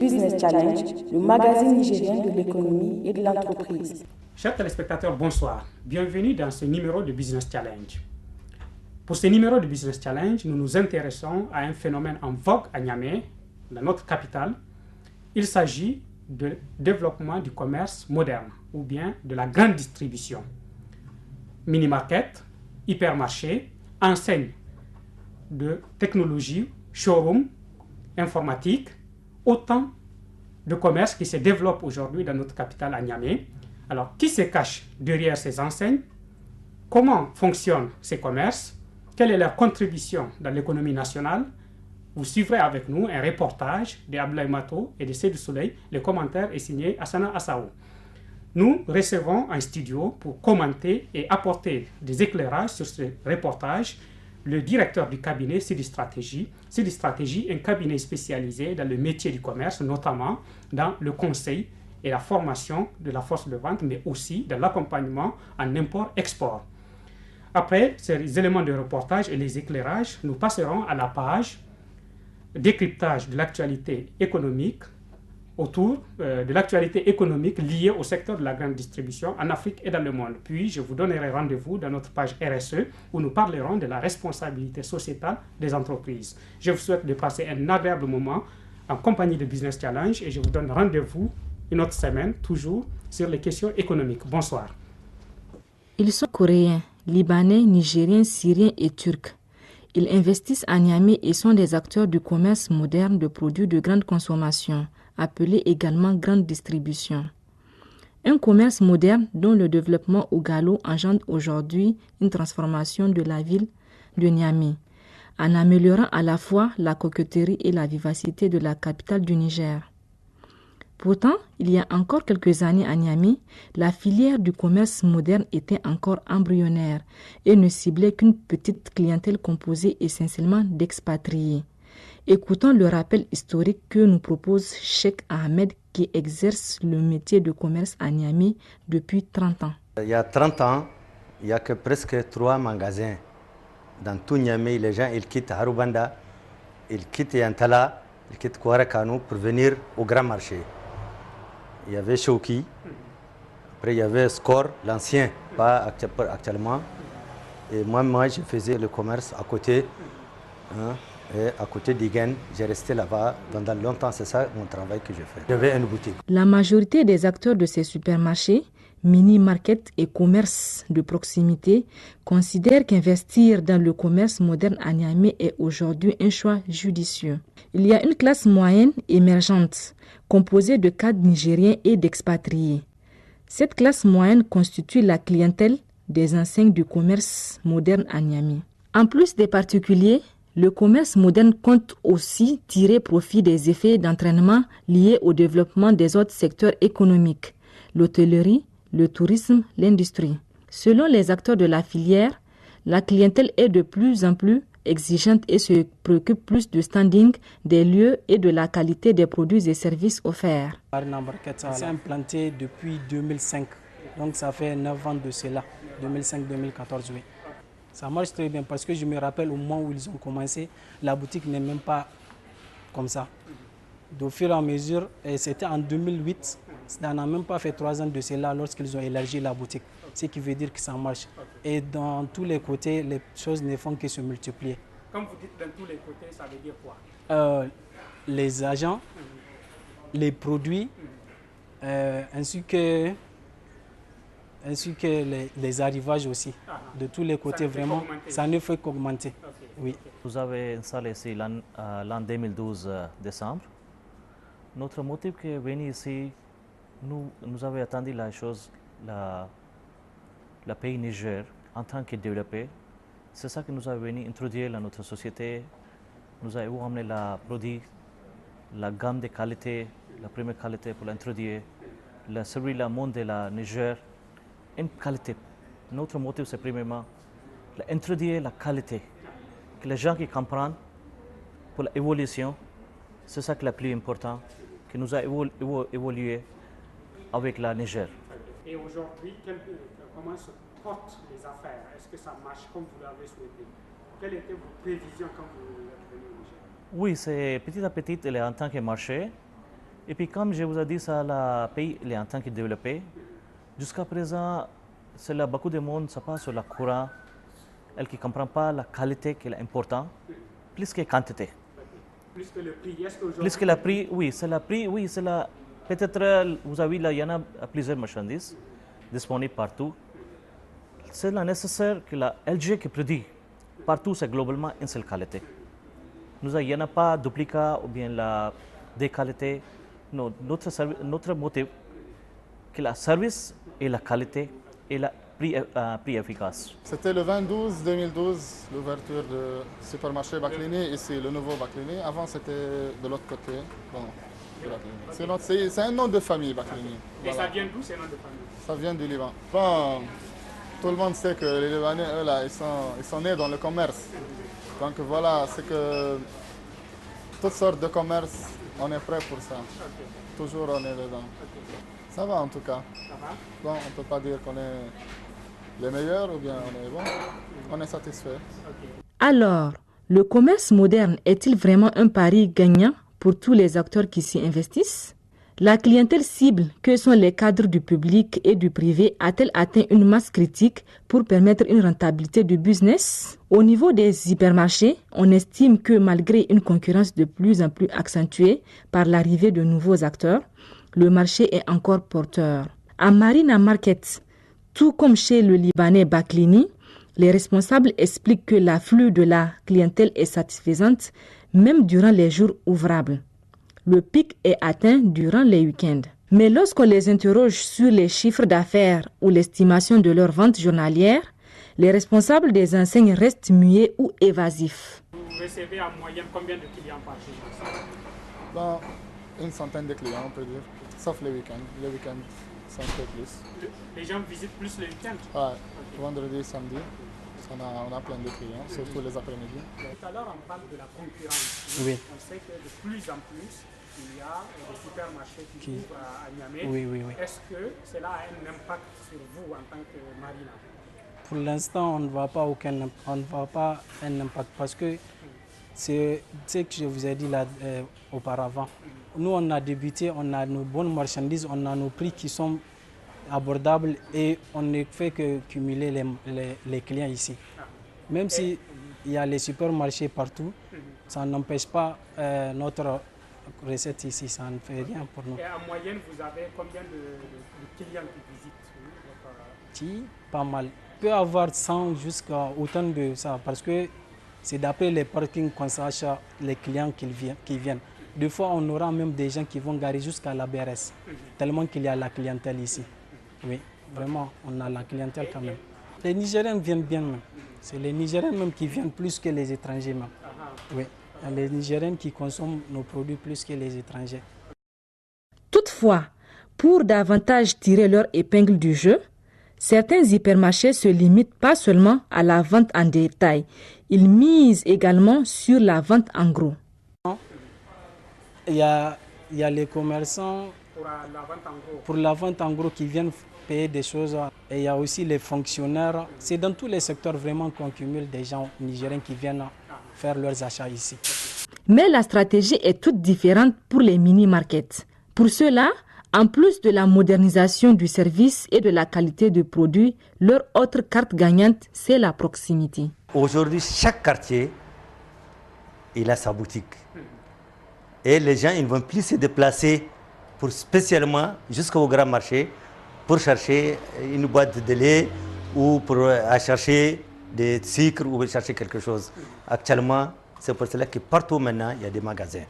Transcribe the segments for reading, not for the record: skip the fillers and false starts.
Business Challenge, le magazine nigérien de l'économie et de l'entreprise. Chers téléspectateurs, bonsoir. Bienvenue dans ce numéro de Business Challenge. Pour ce numéro de Business Challenge, nous nous intéressons à un phénomène en vogue à Niamey, dans notre capitale. Il s'agit du développement du commerce moderne ou bien de la grande distribution. Mini-market, hypermarché, enseignes de technologie, showroom, informatique, autant de commerces qui se développent aujourd'hui dans notre capitale à Niamey. Alors, qui se cache derrière ces enseignes? Comment fonctionnent ces commerces? Quelle est leur contribution dans l'économie nationale? Vous suivrez avec nous un reportage de Abdoulaye Mato et de Seydou Soleil. Le commentaire est signé Hassana Assaou. Nous recevons en studio pour commenter et apporter des éclairages sur ce reportage le directeur du cabinet Sidi Stratégie. Sidi Stratégie, un cabinet spécialisé dans le métier du commerce, notamment dans le conseil et la formation de la force de vente, mais aussi dans l'accompagnement en import-export. Après ces éléments de reportage et les éclairages, nous passerons à la page décryptage de l'actualité économique autour de l'actualité économique liée au secteur de la grande distribution en Afrique et dans le monde. Puis, je vous donnerai rendez-vous dans notre page RSE où nous parlerons de la responsabilité sociétale des entreprises. Je vous souhaite de passer un agréable moment en compagnie de Business Challenge et je vous donne rendez-vous une autre semaine, toujours sur les questions économiques. Bonsoir. Ils sont coréens, libanais, nigériens, syriens et turcs. Ils investissent à Niamey et sont des acteurs du commerce moderne de produits de grande consommation, appelé également grande distribution. Un commerce moderne dont le développement au galop engendre aujourd'hui une transformation de la ville de Niamey, en améliorant à la fois la coquetterie et la vivacité de la capitale du Niger. Pourtant, il y a encore quelques années à Niamey, la filière du commerce moderne était encore embryonnaire et ne ciblait qu'une petite clientèle composée essentiellement d'expatriés. Écoutons le rappel historique que nous propose Cheikh Ahmed qui exerce le métier de commerce à Niamey depuis 30 ans. Il y a 30 ans, il n'y a que presque 3 magasins. Dans tout Niamey, les gens ils quittent Harubanda, ils quittent Yantala, ils quittent Kouarakano pour venir au grand marché. Il y avait Chouki, après il y avait Score, l'ancien, pas actuellement. Et moi, je faisais le commerce à côté. Et à côté d'Igen, j'ai resté là-bas pendant longtemps, c'est ça mon travail que je fais. J'avais une boutique. La majorité des acteurs de ces supermarchés, mini-markets et commerces de proximité considèrent qu'investir dans le commerce moderne à Niamey est aujourd'hui un choix judicieux. Il y a une classe moyenne émergente, composée de cadres nigériens et d'expatriés. Cette classe moyenne constitue la clientèle des enseignes du commerce moderne à Niamey. En plus des particuliers, le commerce moderne compte aussi tirer profit des effets d'entraînement liés au développement des autres secteurs économiques, l'hôtellerie, le tourisme, l'industrie. Selon les acteurs de la filière, la clientèle est de plus en plus exigeante et se préoccupe plus du standing des lieux et de la qualité des produits et services offerts. Arena Market s'est implanté depuis 2005, donc ça fait 9 ans de cela, 2005-2014, oui. Ça marche très bien parce que je me rappelle au moment où ils ont commencé, la boutique n'est même pas comme ça. Au fur et à mesure, et c'était en 2008, ça n'a même pas fait 3 ans de cela lorsqu'ils ont élargi la boutique, ce qui veut dire que ça marche. Et dans tous les côtés, les choses ne font que se multiplier. Quand vous dites dans tous les côtés, ça veut dire quoi? Les agents, les produits, ainsi que les arrivages aussi. De tous les côtés, vraiment, ça ne fait qu'augmenter. Okay. Oui. Vous avez installé ici l'an 2012 décembre. Notre motif que venir ici, nous avons attendu la chose, le pays Niger en tant que développé. C'est ça que nous avons venu introduire dans notre société. Nous avons amené le produit, la gamme de qualité, la première qualité pour l'introduire, servir le monde de la Niger. Une qualité. Notre motif, c'est premièrement introduire la qualité. Que les gens qui comprennent pour l'évolution, c'est ça qui est le plus important, que nous avons évolué avec la Niger. Et aujourd'hui, comment se portent les affaires? Est-ce que ça marche comme vous l'avez souhaité? Quelles étaient vos prévisions quand vous êtes venu au Niger? Oui, c'est petit à petit, en tant que marché, Et puis comme je vous ai dit, ça, le pays il est en train de développer. Jusqu'à présent, c'est là beaucoup de monde, ça passe sur la courant, elle qui ne comprend pas la qualité qui est importante, plus que la quantité. Plus que le prix, est-ce qu'aujourd'hui... Plus que le prix, oui, c'est le prix, oui, c'est la... Peut-être, vous avez là, il y en a plusieurs marchandises disponibles partout. C'est nécessaire que la LG qui produit partout, c'est globalement une seule qualité. Il n'y en a pas de duplicat ou bien des qualités. Non, notre motif, que le service et la qualité et le prix efficace. C'était le 20-12-2012, l'ouverture du supermarché Baclini, ici, le nouveau Baclini. Avant, c'était de l'autre côté. Bon, c'est un nom de famille, Baclini. Et voilà. Ça vient d'où, ces noms de famille? Ça vient du Liban. Bon, tout le monde sait que les Libanais, eux, là, ils sont nés dans le commerce. Donc voilà, c'est que toutes sortes de commerces, on est prêt pour ça. Okay. Toujours on est dedans. Okay. Ça va en tout cas. Ça va? Bon, on ne peut pas dire qu'on est les meilleurs ou bien on est bon. On est satisfait. Okay. Alors, le commerce moderne est-il vraiment un pari gagnant pour tous les acteurs qui s'y investissent? La clientèle cible, que sont les cadres du public et du privé, a-t-elle atteint une masse critique pour permettre une rentabilité du business? Au niveau des hypermarchés, on estime que malgré une concurrence de plus en plus accentuée par l'arrivée de nouveaux acteurs, le marché est encore porteur. À Marina Market, tout comme chez le Libanais Baclini, les responsables expliquent que l'afflux de la clientèle est satisfaisante, même durant les jours ouvrables. Le pic est atteint durant les week-ends. Mais lorsqu'on les interroge sur les chiffres d'affaires ou l'estimation de leurs ventes journalières, les responsables des enseignes restent muets ou évasifs. Vous recevez en moyenne combien de clients par jour? Bon, une centaine de clients, on peut dire, sauf les week-ends. Les week-ends, c'est un peu plus. Les gens visitent plus les week-ends? Ouais, okay. Vendredi, samedi. On a plein de clients, surtout les après-midi. Tout à l'heure, on parle de la concurrence. Oui. On sait que de plus en plus, il y a des supermarchés qui ouvrent à Niamey. Oui. Est-ce que cela a un impact sur vous en tant que Marina? Pour l'instant, on ne voit pas un impact parce que c'est ce que je vous ai dit là auparavant. Nous, on a débuté, on a nos bonnes marchandises, on a nos prix qui sont abordables et on ne fait que cumuler les clients ici. Même s'il y a les supermarchés partout, ça n'empêche pas notre recette ici, ça ne fait rien pour nous. Et en moyenne, vous avez combien de clients qui visitent? Pas mal. On peut avoir 100 jusqu'à autant de ça parce que c'est d'après les parkings qu'on sache les clients qui viennent. Des fois, on aura même des gens qui vont garer jusqu'à la BRS, tellement qu'il y a la clientèle ici. Oui, vraiment, on a la clientèle quand même. Les Nigériens viennent bien même. C'est les Nigériens même qui viennent plus que les étrangers même. Oui, les Nigériens qui consomment nos produits plus que les étrangers. Toutefois, pour davantage tirer leur épingle du jeu, certains hypermarchés se limitent pas seulement à la vente en détail. Ils misent également sur la vente en gros. Il y a les commerçants pour la vente en gros qui viennent payer des choses. Et il y a aussi les fonctionnaires. C'est dans tous les secteurs vraiment qu'on cumule des gens nigériens qui viennent faire leurs achats ici. Mais la stratégie est toute différente pour les mini-markets. Pour cela, en plus de la modernisation du service et de la qualité du produit, leur autre carte gagnante, c'est la proximité. Aujourd'hui, chaque quartier, il a sa boutique. Et les gens ils ne vont plus se déplacer spécialement jusqu'au grand marché pour chercher une boîte de lait ou pour chercher des sucres ou chercher quelque chose. Actuellement, c'est pour cela que partout maintenant, il y a des magasins.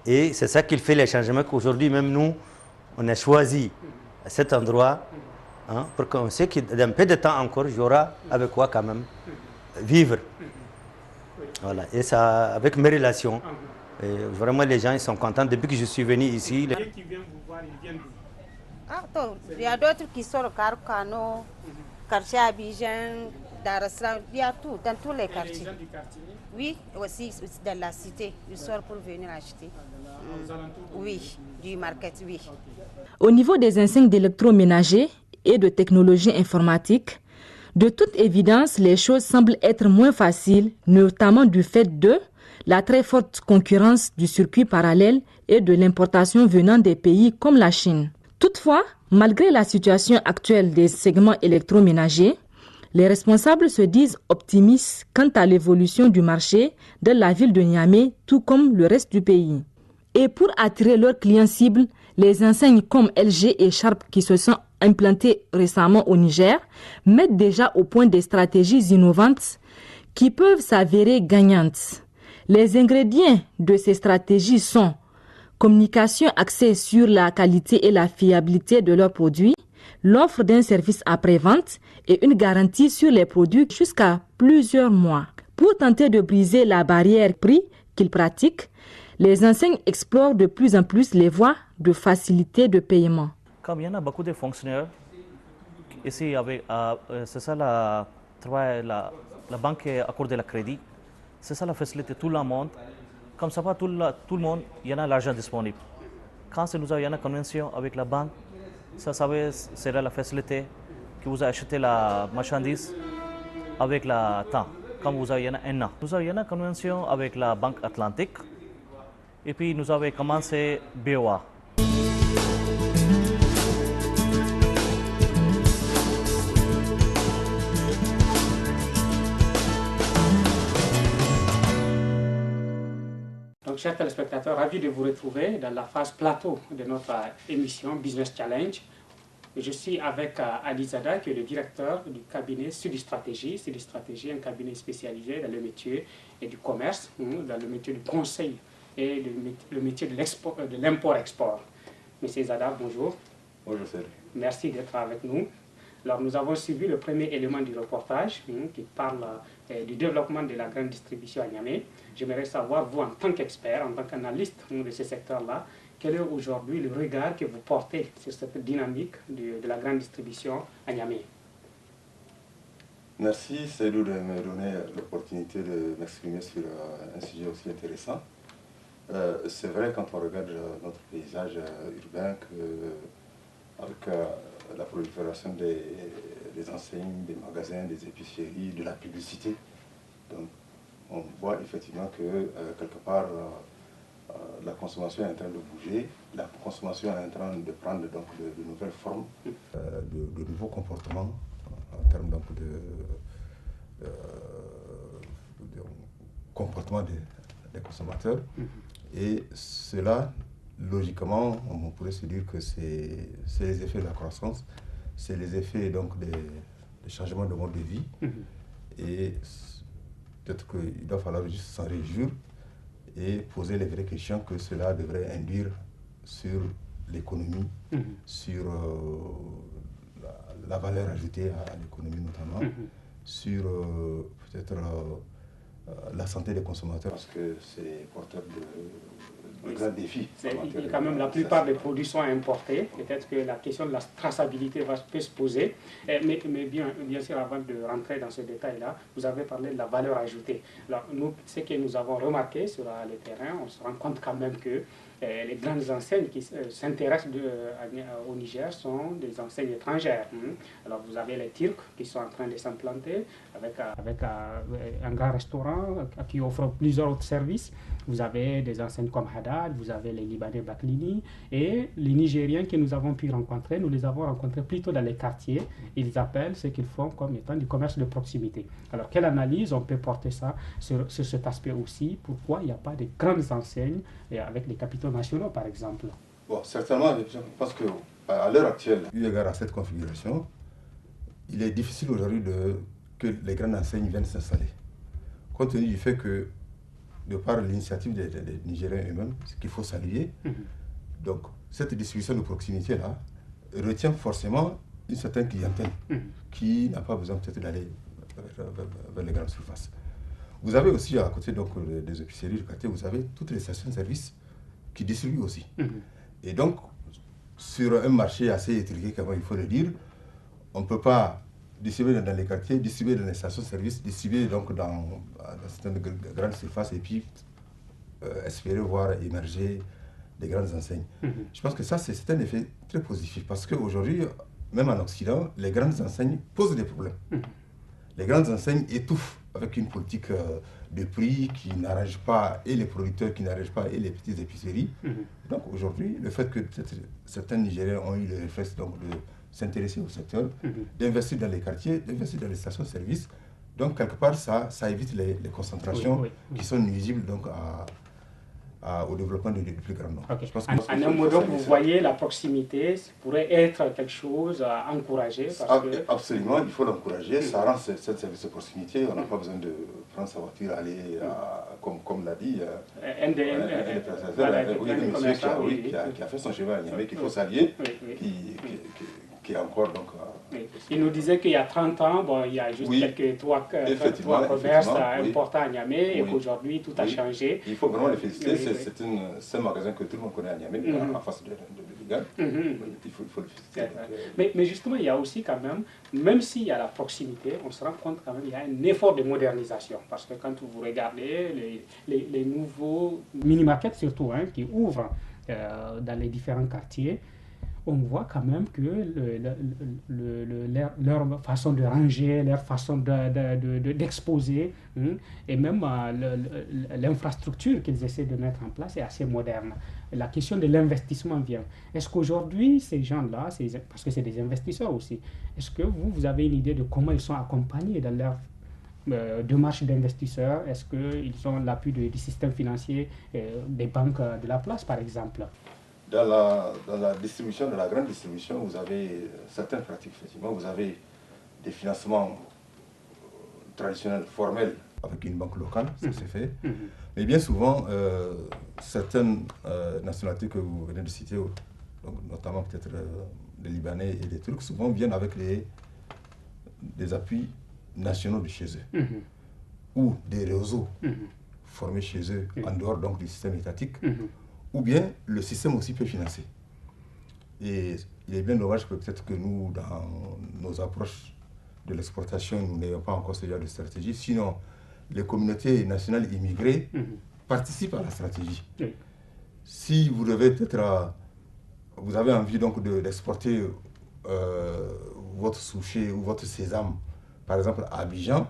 Et c'est ça qui fait les changements qu'aujourd'hui, même nous, on a choisi cet endroit pour qu'on sait que dans peu de temps encore, il y aura avec quoi quand même vivre. Voilà. Et ça, avec mes relations, et vraiment les gens ils sont contents. Depuis que je suis venu ici. Les gens qui viennent vous voir, ils viennent d'où? Il y a d'autres qui sont au Carcano, quartier Abidjan, Dar es Salaam, il y a tout, dans tous les quartiers. Les gens du quartier? Oui, aussi dans la cité, ils sortent pour venir acheter. Oui, du market, oui. Au niveau des enseignes d'électroménager et de technologie informatique, de toute évidence, les choses semblent être moins faciles, notamment du fait de la très forte concurrence du circuit parallèle et de l'importation venant des pays comme la Chine. Toutefois, malgré la situation actuelle des segments électroménagers, les responsables se disent optimistes quant à l'évolution du marché de la ville de Niamey, tout comme le reste du pays. Et pour attirer leurs clients cibles, les enseignes comme LG et Sharp qui se sont implantées récemment au Niger mettent déjà au point des stratégies innovantes qui peuvent s'avérer gagnantes. Les ingrédients de ces stratégies sont communication axée sur la qualité et la fiabilité de leurs produits, l'offre d'un service après-vente et une garantie sur les produits jusqu'à plusieurs mois. Pour tenter de briser la barrière prix qu'ils pratiquent, les enseignes explorent de plus en plus les voies de facilité de paiement. Comme il y en a beaucoup de fonctionnaires, ici, c'est ça la banque qui accorde le crédit, c'est ça la facilité, tout le monde. Comme ça va, tout le monde, il y en a l'argent disponible. Quand nous avons une convention avec la banque, ça sera la facilité que vous achetez la marchandise avec le temps, comme vous avez un an. Nous avons une convention avec la Banque Atlantique et puis nous avons commencé BOA. Donc, chers téléspectateurs, ravi de vous retrouver dans la phase plateau de notre émission Business Challenge. Je suis avec Ali Zada, qui est le directeur du cabinet Sud Stratégie. Sud Stratégie, un cabinet spécialisé dans le métier et du commerce, dans le métier du conseil et le métier de l'import-export. Monsieur Zada, bonjour. Bonjour, Cédric. Merci d'être avec nous. Alors, nous avons suivi le premier élément du reportage qui parle du développement de la grande distribution à Niamey. J'aimerais savoir, vous, en tant qu'expert, en tant qu'analyste de ce secteur-là, quel est aujourd'hui le regard que vous portez sur cette dynamique de la grande distribution à Niamey? Merci, Cédric, de me donner l'opportunité de m'exprimer sur un sujet aussi intéressant. C'est vrai, quand on regarde notre paysage urbain, avec la prolifération des enseignes, des magasins, des épiceries, de la publicité, donc on voit effectivement que quelque part la consommation est en train de bouger, la consommation est en train de prendre donc, de nouvelles formes, de nouveaux comportements en termes donc, de comportement des consommateurs. Et cela, logiquement, on pourrait se dire que c'est les effets de la croissance, c'est les effets donc des changements de mode de vie. Et peut-être qu'il doit falloir juste s'en réjouir et poser les vraies questions que cela devrait induire sur l'économie, sur la valeur ajoutée à l'économie notamment, sur peut-être la santé des consommateurs, parce que c'est porteur de grands défis. Quand même, la plupart des produits sont importés. Peut-être que la question de la traçabilité peut se poser. Mais bien sûr, avant de rentrer dans ce détail-là, vous avez parlé de la valeur ajoutée. Alors, nous, ce que nous avons remarqué sur le terrain, on se rend compte quand même que les grandes enseignes qui s'intéressent au Niger sont des enseignes étrangères. Alors, vous avez les Turcs qui sont en train de s'implanter avec un grand restaurant qui offre plusieurs autres services. Vous avez des enseignes comme Haddad, vous avez les Libanais Baklini et les Nigériens que nous avons pu rencontrer. Nous les avons rencontrés plutôt dans les quartiers. Ils appellent ce qu'ils font comme étant du commerce de proximité. Alors, quelle analyse on peut porter ça sur cet aspect aussi? Pourquoi il n'y a pas de grandes enseignes avec des capitaux nationaux, par exemple? Bon, certainement, je pense qu'à l'heure actuelle, eu égard à cette configuration, il est difficile aujourd'hui que les grandes enseignes viennent s'installer. Compte tenu du fait que, de par l'initiative des Nigériens eux-mêmes, ce qu'il faut saluer, donc cette distribution de proximité-là retient forcément une certaine clientèle qui n'a pas besoin peut-être d'aller vers les grandes surfaces. Vous avez aussi, à côté donc, des épiceries du quartier, vous avez toutes les stations de service qui distribuent aussi. Et donc, sur un marché assez étriqué, comme il faut le dire, on ne peut pas distribuer dans les quartiers, distribuer dans les stations de service, distribuer donc dans certaines grandes surfaces et puis espérer voir émerger des grandes enseignes. Je pense que ça, c'est un effet très positif parce qu'aujourd'hui, même en Occident, les grandes enseignes posent des problèmes. Les grandes enseignes étouffent avec une politique de prix qui n'arrange pas et les producteurs, qui n'arrange pas et les petites épiceries. Donc aujourd'hui, le fait que certains Nigériens ont eu le réflexe donc, de s'intéresser au secteur, d'investir dans les quartiers, d'investir dans les stations-service, donc quelque part ça évite les concentrations qui sont nuisibles donc, au développement du plus grand nombre. Okay. En un mot, donc, vous voyez la proximité pourrait être quelque chose à encourager parce que... Absolument, il faut l'encourager. Ça rend ce service de proximité. On n'a pas besoin de prendre sa voiture, aller, comme l'a dit un des prestataires, qui a fait son chemin à Niamey, qu'il faut s'allier, qui est encore donc... Il nous disait qu'il y a 30 ans, bon, il y a juste quelques trois commerces importants à Niamey et qu'aujourd'hui tout a changé. Il faut vraiment les féliciter. C'est un magasin que tout le monde connaît à Niamey, en face de Ligan. Il faut le féliciter. Mais justement, il y a aussi quand même s'il y a la proximité, on se rend compte quand même qu'il y a un effort de modernisation. Parce que quand vous regardez les nouveaux mini-markets surtout qui ouvrent dans les différents quartiers, on voit quand même que leur façon de ranger, leur façon d'exposer, et même l'infrastructure qu'ils essaient de mettre en place est assez moderne. La question de l'investissement vient. Est-ce qu'aujourd'hui, ces gens-là, parce que c'est des investisseurs aussi, est-ce que vous avez une idée de comment ils sont accompagnés dans leur démarche d'investisseurs? Est-ce qu'ils ont l'appui du système financier, des banques de la place, par exemple? Dans la distribution, dans la grande distribution, vous avez certaines pratiques, effectivement. Vous avez des financements traditionnels, formels, avec une banque locale, ça s'est fait. Mais bien souvent, certaines nationalités que vous venez de citer, donc notamment peut-être les Libanais et les Turcs, souvent viennent avec des appuis nationaux de chez eux, ou des réseaux formés chez eux, en dehors donc, du système étatique. Ou bien le système aussi peut financer. Et il est bien dommage que peut-être que nous, dans nos approches de l'exportation, nous n'ayons pas encore ce genre de stratégie. Sinon, les communautés nationales immigrées participent à la stratégie. Si vous devez peut-être, vous avez envie donc d'exporter votre souchet ou votre sésame, par exemple à Abidjan,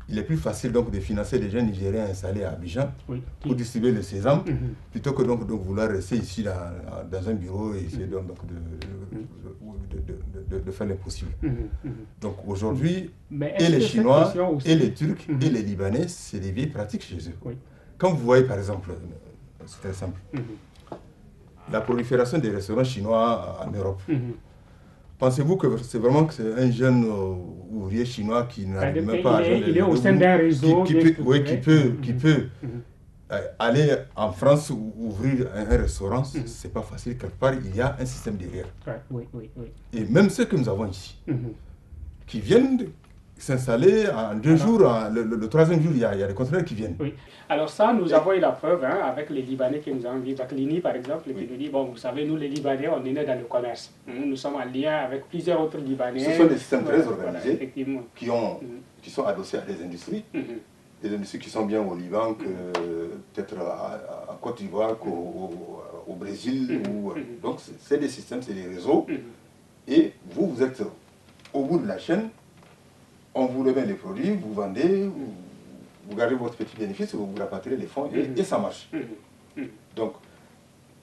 il est plus facile donc de financer des jeunes Nigériens installés à Abidjan pour distribuer le sésame, plutôt que donc de vouloir rester ici dans un bureau et essayer donc de faire l'impossible. Donc aujourd'hui, et les Chinois, et les Turcs, et les Libanais, c'est des vieilles pratiques chez eux. Quand vous voyez par exemple, c'est très simple, la prolifération des restaurants chinois en Europe, pensez-vous que c'est vraiment un jeune ouvrier chinois qui n'arrive même pas à... Il est au sein d'un réseau... Qui peut aller en France ou ouvrir un restaurant, c'est pas facile. Quelque part, il y a un système derrière. Et même ceux que nous avons ici, qui viennent s'installer en 2 jours, le 3e jour, il y a des conteneurs qui viennent. Alors ça, nous avons eu la preuve avec les Libanais que nous avons vus, avec Lini par exemple, qui nous dit, bon, vous savez, nous les Libanais, on est nés dans le commerce. Nous sommes en lien avec plusieurs autres Libanais. Ce sont des systèmes très organisés, qui sont adossés à des industries. Des industries qui sont bien au Liban, peut-être à Côte d'Ivoire, au Brésil. Donc c'est des systèmes, c'est des réseaux. Et vous êtes au bout de la chaîne. On vous remet les produits, vous vendez, vous gardez votre petit bénéfice, vous rapatriez les fonds et ça marche. Donc,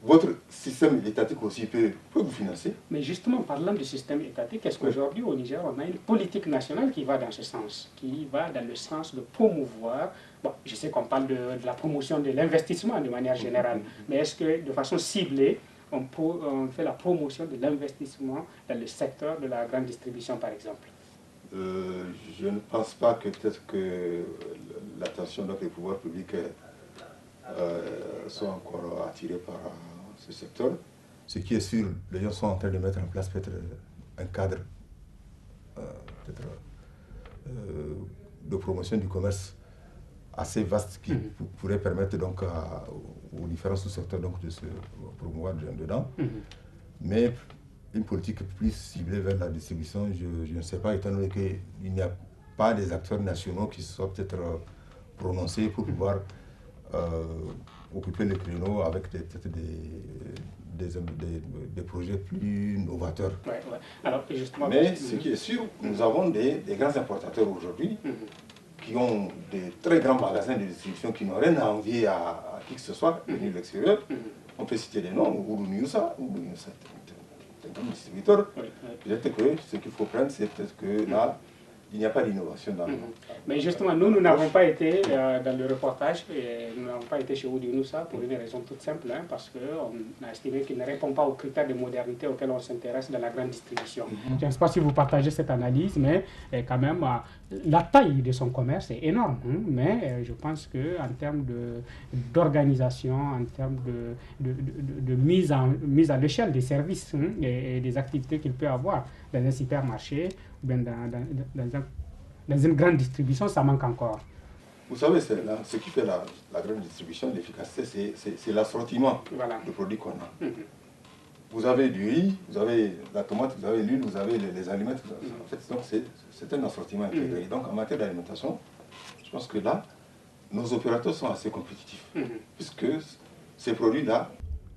votre système étatique aussi peut vous financer. Mais justement, parlant du système étatique, est-ce qu'aujourd'hui au Niger, on a une politique nationale qui va dans ce sens, qui va dans le sens de promouvoir, bon, je sais qu'on parle de la promotion de l'investissement de manière générale, mais est-ce que de façon ciblée, on fait la promotion de l'investissement dans le secteur de la grande distribution par exemple? Je ne pense pas que peut-être que l'attention des pouvoirs publics soit encore attirée par ce secteur. Ce qui est sûr, les gens sont en train de mettre en place peut-être un cadre de promotion du commerce assez vaste qui pourrait permettre donc aux différents sous-secteurs de se promouvoir dedans. Mais une politique plus ciblée vers la distribution, je ne sais pas, étant donné qu'il n'y a pas des acteurs nationaux qui se soient peut-être prononcés pour pouvoir occuper le créneau avec peut-être des projets plus novateurs. Alors, justement, mais ce qui est sûr, nous avons des grands importateurs aujourd'hui qui ont des très grands magasins de distribution qui n'ont rien à envier à qui que ce soit venu de l'extérieur. On peut citer des noms, Oudou Nioussa est un grand distributeur. Peut-être que ce qu'il faut prendre, c'est peut-être que là, il n'y a pas d'innovation dans le monde. Mais justement, nous n'avons pas été dans le reportage, et nous n'avons pas été chez Oudou Nioussa pour une raison toute simple, hein, parce qu'on a estimé qu'il ne répond pas aux critères de modernité auxquels on s'intéresse dans la grande distribution. Je ne sais pas si vous partagez cette analyse, mais quand même, la taille de son commerce est énorme. Hein, mais je pense qu'en termes d'organisation, en termes de mise à l'échelle des services et des activités qu'il peut avoir dans un supermarché, ou bien dans une grande distribution, ça manque encore. Vous savez, ce qui fait la grande distribution, l'efficacité, c'est l'assortiment de produits qu'on a. Vous avez du riz, vous avez la tomate, vous avez l'huile, vous avez les aliments. En fait, c'est un assortiment intégré. Donc, en matière d'alimentation, je pense que là, nos opérateurs sont assez compétitifs, puisque ces produits-là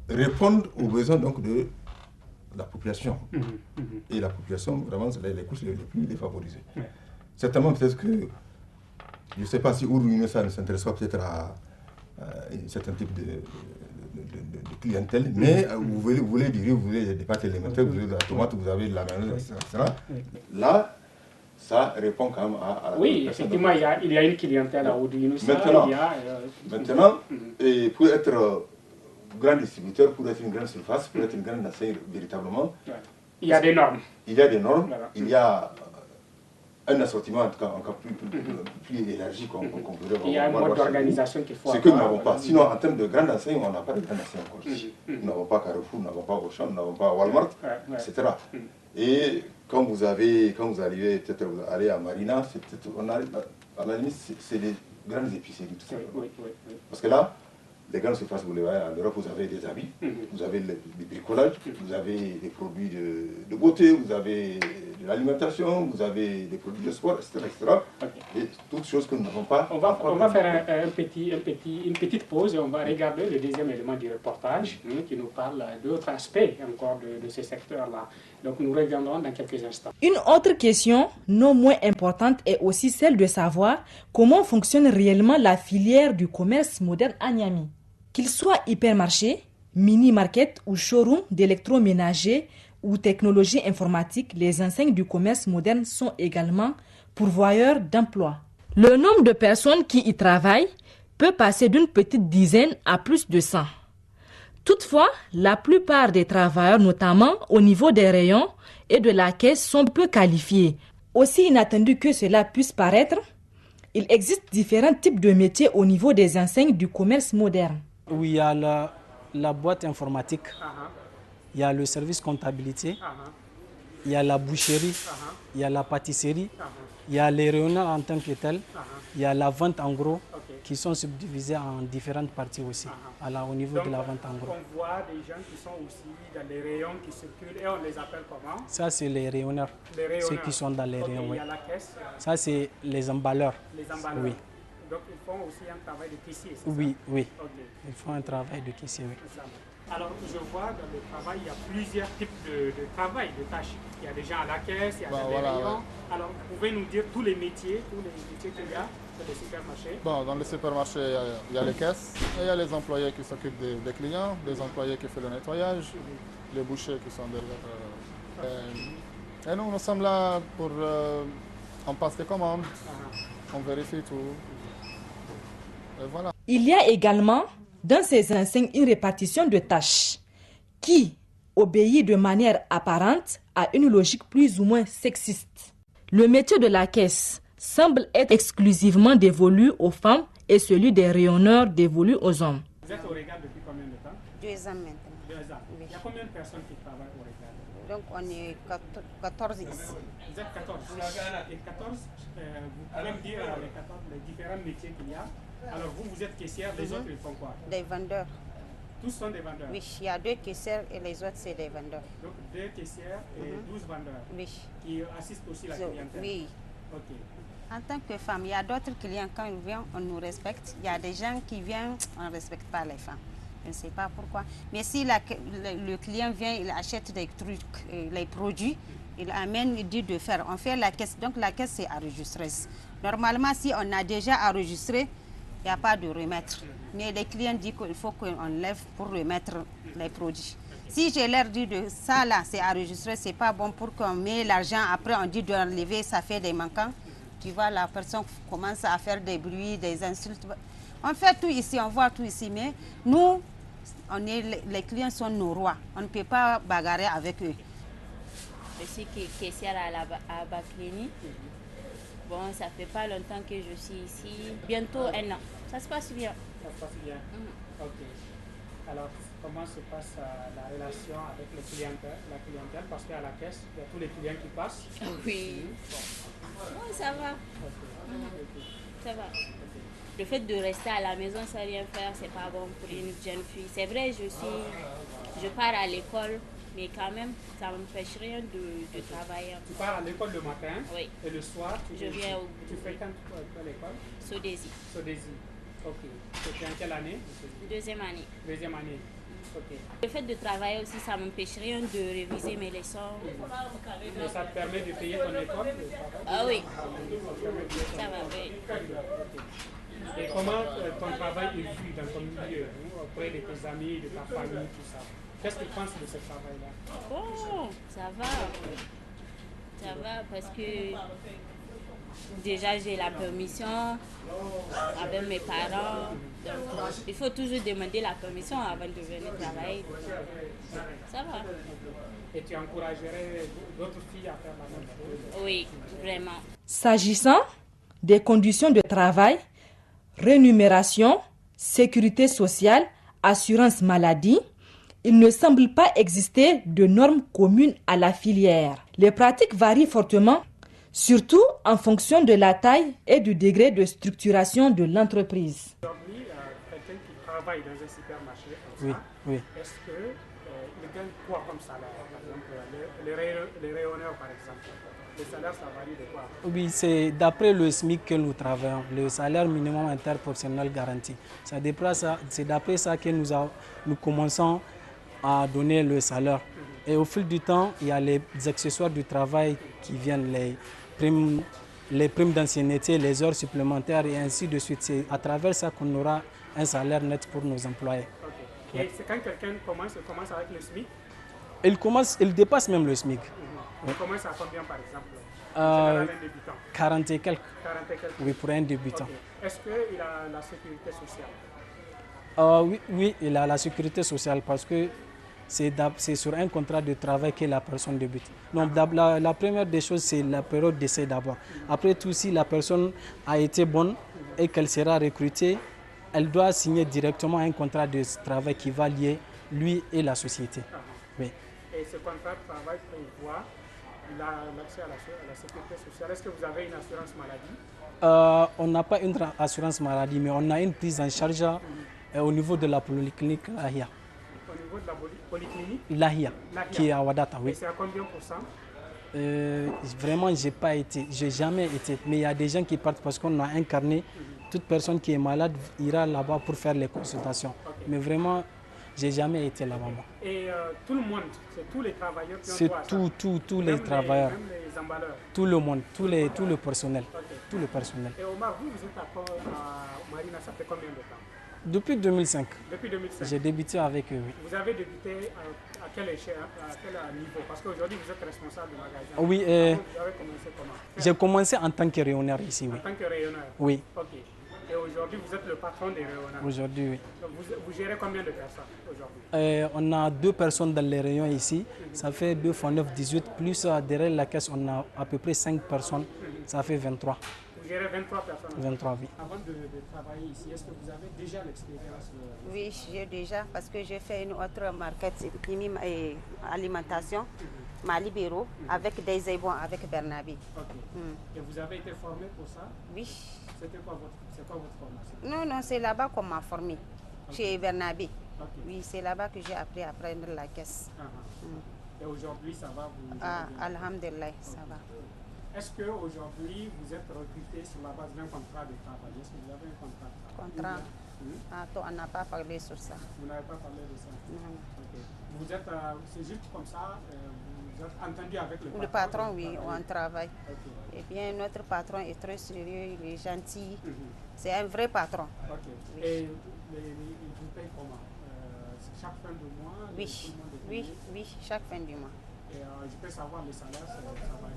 répondent aux besoins donc, de la population. Et la population, vraiment, c'est les couches les plus défavorisées. Certainement, peut-être que, je ne sais pas si Oudou Nioussa ne s'intéresse pas peut-être à un certain type de clientèle, mais vous voulez du riz, vous voulez des pâtes élémentaires, vous voulez de la tomate, vous avez de la mayonnaise, etc. Là, ça répond quand même à la oui, effectivement, il y a une clientèle à Oudou Nioussa. Maintenant, et pour être grand distributeur, pour être une grande surface, pour être une grande enseigne véritablement, il y a des normes. Il y a des normes, il y a un assortiment en tout cas encore plus élargi qu'on pourrait avoir. Il y a un mode d'organisation qu'il faut avoir. C'est que nous n'avons pas. Sinon, en termes de grande enseigne, on n'a pas de grande enseigne encore ici. Nous n'avons pas Carrefour, nous n'avons pas Auchan, nous n'avons pas Walmart, etc. Et quand vous arrivez, peut-être vous allez à Marina, à la limite, c'est des grandes épiceries, tout simplement. Parce que là, les grandes surfaces, vous les voyez en Europe, vous avez des habits, vous avez des bricolages, vous avez des produits de beauté, vous avez de l'alimentation, vous avez des produits de sport, etc. Et toutes choses que nous n'avons pas. On va faire une petite pause et on va regarder le deuxième élément du reportage qui nous parle d'autres aspects encore de ce secteur-là. Donc nous reviendrons dans quelques instants. Une autre question, non moins importante, est aussi celle de savoir comment fonctionne réellement la filière du commerce moderne à Niamey. Qu'il soit hypermarché, mini-market ou showroom d'électroménager ou technologie informatique, les enseignes du commerce moderne sont également pourvoyeurs d'emplois. Le nombre de personnes qui y travaillent peut passer d'une petite dizaine à plus de 100. Toutefois, la plupart des travailleurs, notamment au niveau des rayons et de la caisse, sont peu qualifiés. Aussi inattendu que cela puisse paraître, il existe différents types de métiers au niveau des enseignes du commerce moderne. Oui, il y a la boîte informatique, il y a le service comptabilité, il y a la boucherie, il y a la pâtisserie, il y a les rayonneurs en tant que tels, il y a la vente en gros, qui sont subdivisés en différentes parties aussi, au niveau de la vente en gros. On voit des gens qui sont aussi dans les rayons qui circulent et on les appelle comment? Ça, c'est les rayonneurs, ceux qui sont dans les rayons. Il y a la caisse. Ça, c'est les emballeurs. Les emballeurs. Oui. Donc, ils font aussi un travail de caissier, c'est oui, ça? Oui, ils font un travail de caissier, oui. Alors, je vois dans le travail, il y a plusieurs types de travail, de tâches. Il y a des gens à la caisse, il y a des rayons. Alors, vous pouvez nous dire tous les métiers qu'il y a dans les supermarchés? Bon, dans les supermarchés, il y a les caisses, et il y a les employés qui s'occupent des clients, les employés qui font le nettoyage, les bouchers qui sont derrière. Et nous sommes là pour... on passe des commandes, on vérifie tout. Et voilà. Il y a également dans ces enseignes une répartition de tâches qui obéit de manière apparente à une logique plus ou moins sexiste. Le métier de la caisse semble être exclusivement dévolu aux femmes et celui des rayonneurs dévolu aux hommes. Vous êtes au regard depuis combien de temps? 2 ans maintenant. 2 ans. Oui. Il y a combien de personnes qui travaillent au regard? Donc on est 14 ici. Vous êtes 14. Et 14, vous pouvez me dire les différents métiers qu'il y a. Alors vous êtes caissière, les autres ils font quoi? Des vendeurs. Tous sont des vendeurs? Oui, il y a 2 caissières et les autres c'est des vendeurs. Donc 2 caissières et 12 vendeurs? Oui. Qui assistent aussi la clientèle? Oui. Ok. En tant que femme, il y a d'autres clients, quand ils viennent, on nous respecte. Il y a des gens qui viennent, on ne respecte pas les femmes. Je ne sais pas pourquoi. Mais si le client vient, il achète des trucs, les produits, Il amène, il dit de faire. On fait la caisse. Donc la caisse, c'est enregistreuse. Normalement, si on a déjà enregistré, il n'y a pas de remettre. Mais les clients disent qu'il faut qu'on lève pour remettre les produits. Si je leur dis de ça là, c'est enregistré, c'est pas bon pour qu'on met l'argent. Après, on dit de l'enlever, ça fait des manquants. Tu vois, la personne commence à faire des bruits, des insultes. On fait tout ici, on voit tout ici. Mais nous, les clients sont nos rois. On ne peut pas bagarrer avec eux. Je suis caissière à Baclénie. Bon, ça fait pas longtemps que je suis ici. Bientôt 1 an. Ça se passe bien. Ça se passe bien. Ok. Alors, comment se passe la relation avec la clientèle? Parce qu'à la caisse, il y a tous les clients qui passent. Oui. Bon, ça va. Okay. Ça va. Le fait de rester à la maison sans rien faire, c'est pas bon pour une jeune fille. C'est vrai, je pars à l'école, mais quand même, ça ne m'empêche rien de travailler. Tu pars à l'école le matin? Oui. Et le soir, je viens au... Tu fréquentes l'école? Sodesi. Sodesi. Ok. Tu es en quelle année? Deuxième année. Deuxième année. Ok. Le fait de travailler aussi, ça ne m'empêche rien de réviser mes leçons. Mais ça te permet de payer ton école? Ah oui. Ça va, oui. Et comment ton travail est vu dans ton milieu, auprès de tes amis, de ta famille, tout ça? Qu'est-ce que tu penses de ce travail-là? Bon, ça va. Ça va parce que déjà j'ai la permission avec mes parents. Donc, il faut toujours demander la permission avant de venir travailler. Ça va. Et tu encouragerais d'autres filles à faire la même chose? Oui, vraiment. S'agissant des conditions de travail, rémunération, sécurité sociale, assurance maladie, il ne semble pas exister de normes communes à la filière. Les pratiques varient fortement, surtout en fonction de la taille et du degré de structuration de l'entreprise. Aujourd'hui, quelqu'un qui travaille dans un supermarché, oui. Est-ce qu'il gagne quoi comme salaire? Par exemple, les rayonneurs, par exemple. Le salaire, ça varie de quoi? Oui, c'est d'après le SMIC que nous travaillons, le salaire minimum interprofessionnel garanti. C'est d'après ça que nous commençons à donner le salaire. Et au fil du temps, il y a les accessoires du travail qui viennent, les primes d'ancienneté, les heures supplémentaires et ainsi de suite. C'est à travers ça qu'on aura un salaire net pour nos employés. Okay. Et c'est quand quelqu'un commence avec le SMIC? Il dépasse même le SMIC. Il commence à combien par exemple? 40 et quelques. 40 et quelques. Oui, pour un débutant. Okay. Est-ce qu'il a la sécurité sociale? Oui, il a la sécurité sociale parce que c'est sur un contrat de travail que la personne débute. Donc la première des choses, c'est la période d'essai d'abord. Après tout, si la personne a été bonne et qu'elle sera recrutée, elle doit signer directement un contrat de travail qui va lier lui et la société. Oui. Et ce contrat de travail prévoit l'accès à la sécurité sociale. Est-ce que vous avez une assurance maladie? On n'a pas une assurance maladie, mais on a une prise en charge au niveau de la polyclinique Lahia. Au niveau de la polyclinique Lahia, qui est à Wadata, oui. Et c'est à combien %? Vraiment, j'ai jamais été. Mais il y a des gens qui partent parce qu'on a un carnet. Toute personne qui est malade ira là-bas pour faire les consultations. Okay. Mais vraiment, j'ai jamais été là-bas. Et tout le monde, c'est tous les travailleurs qui ont c'est droit à ça? tous les travailleurs. Même les emballeurs? Tout le monde, tout le personnel. Okay. Tout le personnel. Et Omar, vous êtes à Marina, ça fait combien de temps? Depuis 2005. Depuis 2005. J'ai débuté avec eux. Oui. Vous avez débuté à quelle échelle, à quel niveau? Parce qu'aujourd'hui, vous êtes responsable du magasin. Oui. Vous avez commencé comment? J'ai commencé en tant que rayonneur ici. Oui. En tant que rayonneur? Oui. Ok. Et aujourd'hui, vous êtes le patron des rayonneurs? Aujourd'hui, oui. Donc vous gérez combien de personnes aujourd'hui? On a 2 personnes dans les rayons ici. Ça fait 2 x 9, 18. Plus derrière la caisse, on a à peu près 5 personnes. Ça fait 23. Vous gérez 23 personnes? 23, oui. Avant de travailler ici, est-ce que vous avez déjà l'expérience? Oui, j'ai déjà, parce que j'ai fait une autre market et alimentation, Mali Bureau, avec des ébons, avec Bernabi. Ok. Et vous avez été formé pour ça? Oui. C'était quoi votre formation? Non, c'est là-bas qu'on m'a formé, chez Bernabi. Oui, c'est là-bas que j'ai appris à prendre la caisse. Et aujourd'hui, ça va vous? Alhamdulillah, ça va. Est-ce qu'aujourd'hui, vous êtes recruté sur la base d'un contrat de travail? Est-ce que vous avez un contrat de travail? Contrat. Attends, on n'a pas parlé sur ça. Vous n'avez pas parlé de ça? Non. Ok. Vous êtes, c'est juste comme ça, vous êtes entendu avec le patron? Le patron, oui, on travaille. Ok. Eh bien, notre patron est très sérieux, il est gentil. C'est un vrai patron. Ok. Oui. Et il vous paye comment? Chaque fin de mois? Oui, tout le monde est oui, payé? oui, chaque fin du mois. Et je peux savoir les salaires, ça varie?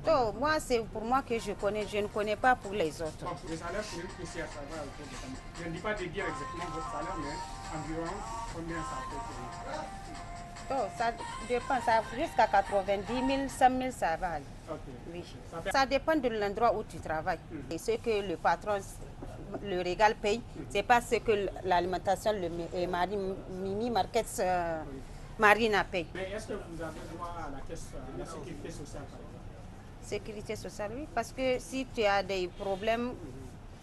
Donc, moi, c'est pour moi que je connais, je ne connais pas pour les autres. Donc, les salaires pour une caissière, ça va autour de combien? Je ne dis pas de dire exactement votre salaire, mais environ combien ça peut Donc, ça dépend, ça, jusqu'à 90 000, 100 000, ça va aller. Ok. Oui. Ça fait- Ça dépend de l'endroit où tu travailles. Et ce que le patron, le régal paye, c'est pas ce que l'alimentation, le Mimi Market Marina paye. Mais est-ce que vous avez droit à la caisse, à la sécurité sociale, par exemple? Sécurité sociale, oui, parce que si tu as des problèmes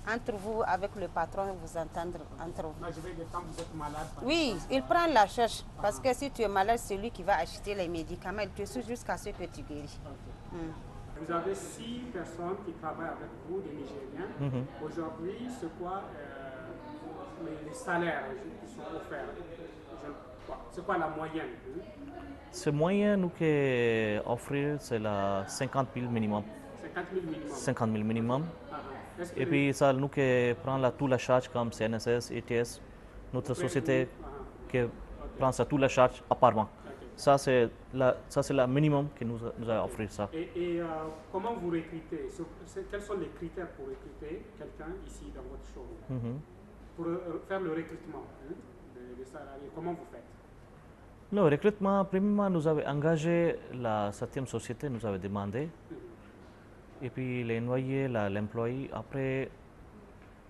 entre vous, avec le patron, vous entendre entre vous. Moi, je vais dire quand vous êtes malade. par Oui, exemple. il prend la charge, parce que si tu es malade, c'est lui qui va acheter les médicaments, il te suit jusqu'à ce que tu guéris. Ok. Vous avez 6 personnes qui travaillent avec vous, des Nigériens. Aujourd'hui, c'est quoi les salaires qui sont offerts? C'est quoi la moyenne? Ce moyen nous que offrir, c'est la 50 000 minimum. 50 000 minimum. 50 000 minimum. Est-ce que Et puis ça nous que prend la, toute la charge comme CNSS, ETS, notre société qui prend ça toute la charge apparemment. Ça c'est la minimum que nous a offert ça. Et comment vous recrutez? Quels sont les critères pour recruter quelqu'un ici dans votre showroom? Pour faire le recrutement des salariés, comment vous faites? Le recrutement, premièrement, nous avons engagé la 7e société, nous avons demandé. Et puis les noyés, l'employé. Après,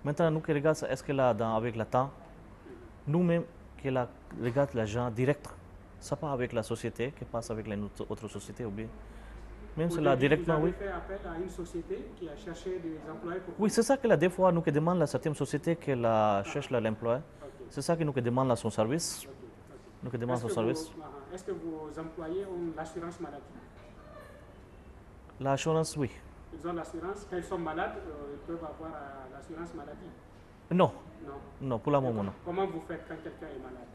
maintenant, nous qui regardons, est-ce que là, avec le temps, nous-mêmes qui regardons les gens direct, ça pas avec la société, qui passe avec les autres sociétés ou bien. Même c'est là directement, oui. Vous avez fait appel à une société qui a cherché des employés pour vous? Oui, c'est ça que là, des fois, nous qui demandons la 7e société qui cherche l'emploi. C'est ça que nous qui demandons son service. Nous qui demandons son service. Est-ce que vos employés ont l'assurance maladie? L'assurance, oui. Ils ont l'assurance. Quand ils sont malades, ils peuvent avoir l'assurance maladie? Non. Non. Non, pour le moment, non. Comment vous faites quand quelqu'un est malade?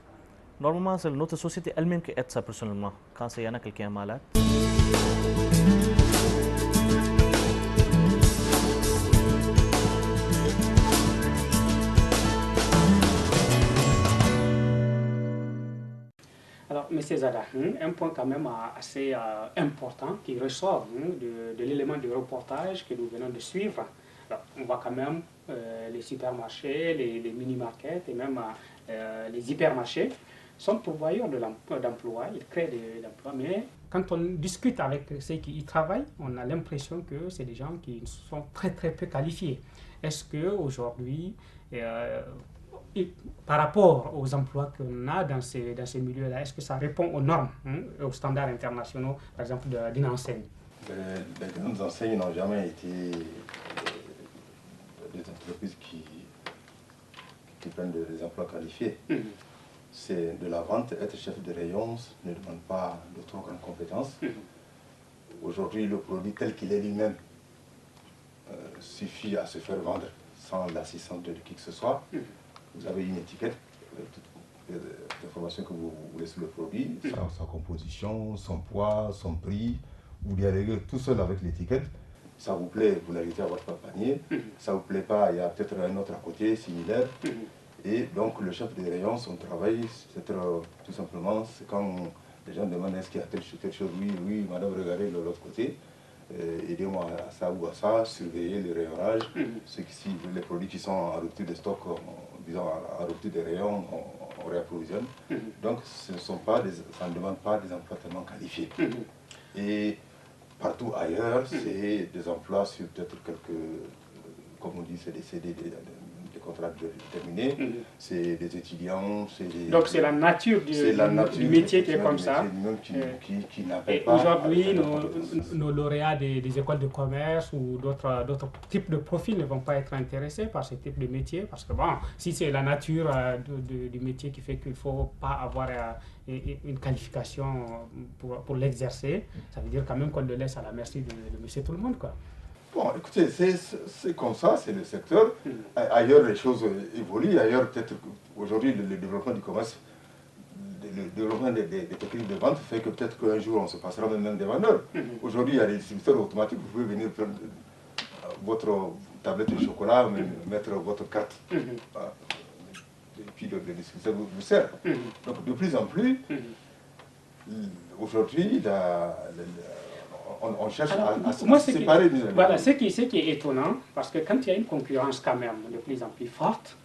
Normalement, c'est notre société elle-même qui aide ça personnellement, quand il y en a quelqu'un malade. Alors, M. Zada, un point quand même assez important qui ressort de l'élément de reportage que nous venons de suivre. Alors, on voit quand même les supermarchés, les mini-markets et même les hypermarchés sont pourvoyeurs d'emplois, ils créent de l'emploi, mais quand on discute avec ceux qui y travaillent, on a l'impression que c'est des gens qui sont très très peu qualifiés. Est-ce qu'aujourd'hui, par rapport aux emplois qu'on a dans ces milieux-là, est-ce que ça répond aux normes, aux standards internationaux, par exemple, d'une enseigne? Les grandes enseignes n'ont jamais été des entreprises qui prennent des emplois qualifiés. C'est de la vente, être chef de rayon ne demande pas de trop grandes compétences. Aujourd'hui, le produit tel qu'il est lui-même suffit à se faire vendre sans l'assistance de qui que ce soit. Vous avez une étiquette, toutes les informations que vous voulez sur le produit, sa composition, son poids, son prix. Vous y allez tout seul avec l'étiquette. Ça vous plaît, vous l'ajoutez à votre panier. Ça ne vous plaît pas, il y a peut-être un autre à côté, similaire. Et donc le chef des rayons, son travail, c'est tout simplement, c'est quand les gens demandent est-ce qu'il y a telle chose, oui, madame, regardez de l'autre côté. Aidez-moi à ça ou à ça, surveiller le rayonnage, les produits qui sont en rupture de stock, disons en rupture des rayons, on réapprovisionne. Donc ça ne demande pas des emplois tellement qualifiés. Et partout ailleurs, c'est des emplois sur peut-être quelques, comme on dit, c'est des CD, des contrats déterminés, c'est des étudiants, Donc c'est la nature du métier qui est comme ça. Et aujourd'hui, nos lauréats des écoles de commerce ou d'autres types de profils ne vont pas être intéressés par ce type de métier, parce que bon, si c'est la nature du métier qui fait qu'il ne faut pas avoir une qualification pour l'exercer, ça veut dire quand même qu'on le laisse à la merci de monsieur tout le monde, quoi. Bon, écoutez, c'est comme ça, c'est le secteur. Ailleurs, les choses évoluent. Ailleurs, peut-être aujourd'hui, le développement du commerce, le développement des techniques de vente fait que peut-être qu'un jour, on se passera même des vendeurs. Aujourd'hui, il y a des distributeurs automatiques. Vous pouvez venir prendre votre tablette de chocolat, mettre votre carte. Et puis, le distributeur vous sert. Donc, de plus en plus, aujourd'hui, on cherche à se séparer. Voilà, ce qui est étonnant, parce que quand il y a une concurrence quand même de plus en plus forte,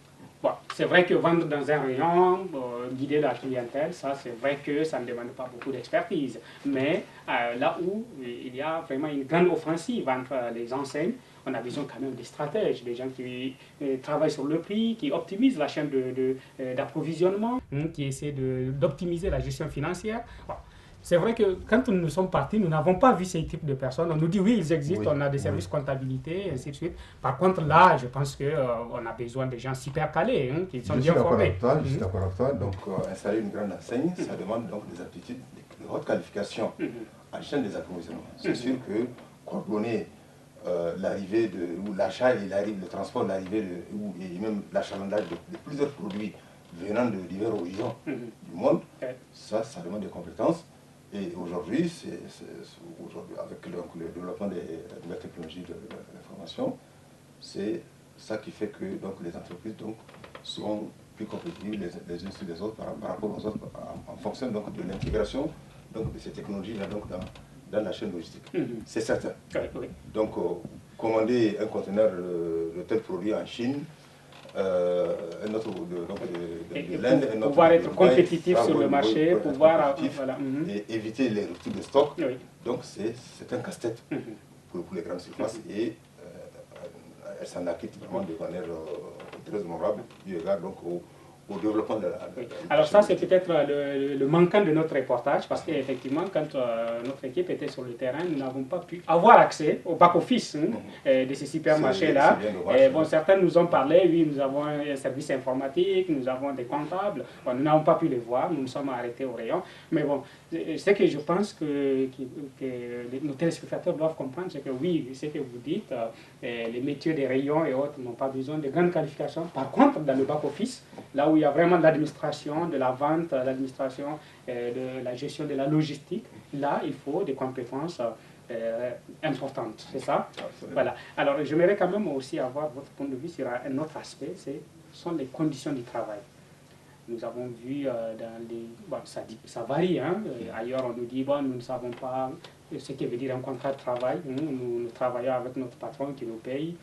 bon, c'est vrai que vendre dans un rayon, guider la clientèle, ça c'est vrai que ça ne demande pas beaucoup d'expertise. Mais là où il y a vraiment une grande offensive entre les enseignes, on a besoin quand même des stratèges, des gens qui travaillent sur le prix, qui optimisent la chaîne d'approvisionnement, qui essaient d'optimiser la gestion financière. Bon. C'est vrai que quand nous sommes partis, nous n'avons pas vu ces types de personnes. On nous dit oui, ils existent, on a des services comptabilité, et ainsi de suite. Par contre, là, je pense qu'on a besoin de gens super calés, qui sont bien formés. Je suis d'accord avec toi. Donc, installer une grande enseigne, ça demande donc des aptitudes, de haute qualification en chaîne des approvisionnements. C'est sûr que coordonner l'arrivée ou l'achat et le transport, l'arrivée et même l'achalandage de plusieurs produits venant de divers horizons du monde, ça demande des compétences. Et aujourd'hui, avec le développement des nouvelles technologies de l'information, c'est ça qui fait que donc, les entreprises seront plus compétitives les unes sur les autres par rapport aux autres, en fonction donc, de l'intégration de ces technologies-là dans la chaîne logistique. C'est certain. Donc, commander un conteneur de tel produit en Chine, un autre de l'Inde, un autre pouvoir être compétitif sur le marché, pouvoir et éviter les ruptures de stock. Donc c'est un casse-tête pour les grandes surfaces et elles s'en acquittent vraiment de manière très honorable eu égard donc au développement de la... Alors ça, c'est peut-être le manquant de notre reportage, parce qu'effectivement, quand notre équipe était sur le terrain, nous n'avons pas pu avoir accès au back-office de ces supermarchés-là. Bon, certains nous ont parlé, oui, nous avons un service informatique, nous avons des comptables. Bon, nous n'avons pas pu les voir, nous nous sommes arrêtés au rayon. Mais bon, ce que je pense que nos téléspectateurs doivent comprendre, c'est que oui, ce que vous dites, les métiers des rayons et autres n'ont pas besoin de grandes qualifications. Par contre, dans le back-office, là où il y a vraiment l'administration, de la vente, l'administration, de la gestion de la logistique, là, il faut des compétences importantes, c'est ça? Voilà. Alors, j'aimerais quand même aussi avoir votre point de vue sur un autre aspect, ce sont les conditions du travail. Nous avons vu dans les... Bon, ça varie, ailleurs on nous dit, bon, nous ne savons pas ce que veut dire un contrat de travail, nous travaillons avec notre patron qui nous paye.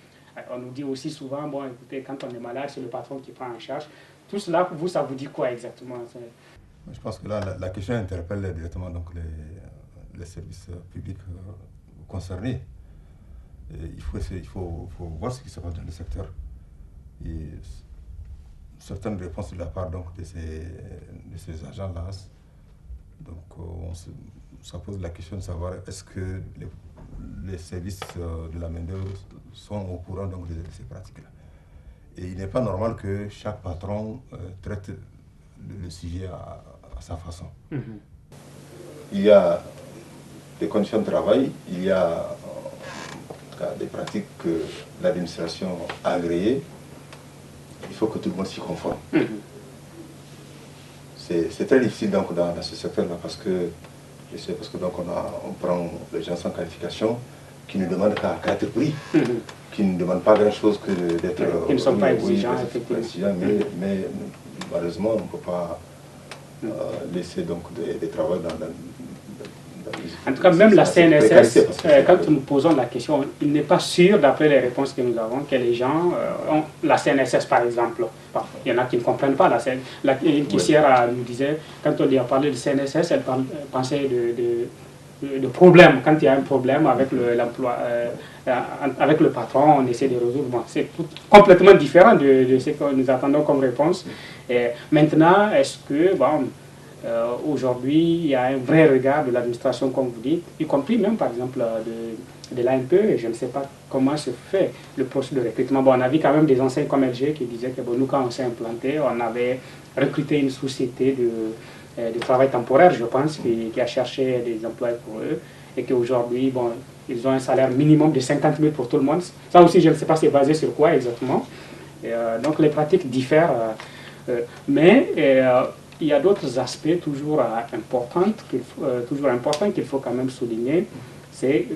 On nous dit aussi souvent, bon, écoutez, quand on est malade, c'est le patron qui prend en charge. Tout cela, vous, ça vous dit quoi exactement? Je pense que là, la question interpelle directement donc, les services publics concernés. Et il faut voir ce qui se passe dans le secteur. Et certaines réponses de la part donc, de ces agents-là, donc ça pose la question de savoir est-ce que les services de la main-d'œuvre sont au courant donc, de ces pratiques-là. Et il n'est pas normal que chaque patron traite le sujet à sa façon. Il y a des conditions de travail, il y a des pratiques que l'administration a agréées. Il faut que tout le monde s'y conforme. C'est très difficile donc, dans ce secteur-là parce que donc, on prend les gens sans qualification qui ne demandent qu'à être pris, qui ne demandent pas grand-chose que d'être... Qui ne sont pas exigeants, effectivement. Mais malheureusement, on ne peut pas laisser donc, des travaux dans En tout cas, même la CNSS, quand nous posons la question, il n'est pas sûr, d'après les réponses que nous avons, que les gens ont la CNSS, par exemple. Bon, il y en a qui ne comprennent pas la CNSS. Une caissière nous disait, quand on lui a parlé de CNSS, elle pensait de problème. Quand il y a un problème avec l'emploi, avec le patron, on essaie de résoudre. Bon, c'est complètement différent de ce que nous attendons comme réponse. Et maintenant, est-ce que, bon, aujourd'hui, il y a un vrai regard de l'administration, comme vous dites, y compris même, par exemple, de l'ANPE, et je ne sais pas comment se fait le processus de recrutement. Bon, on a vu quand même des enseignes comme LG qui disaient que bon, nous, quand on s'est implanté, on avait recruté une société de travail temporaire, je pense, qui a cherché des emplois pour eux. et qu'aujourd'hui, bon, ils ont un salaire minimum de 50 000 pour tout le monde. Ça aussi, je ne sais pas c'est basé sur quoi exactement. Donc les pratiques diffèrent, mais il y a d'autres aspects toujours importants qu'il faut quand même souligner. C'est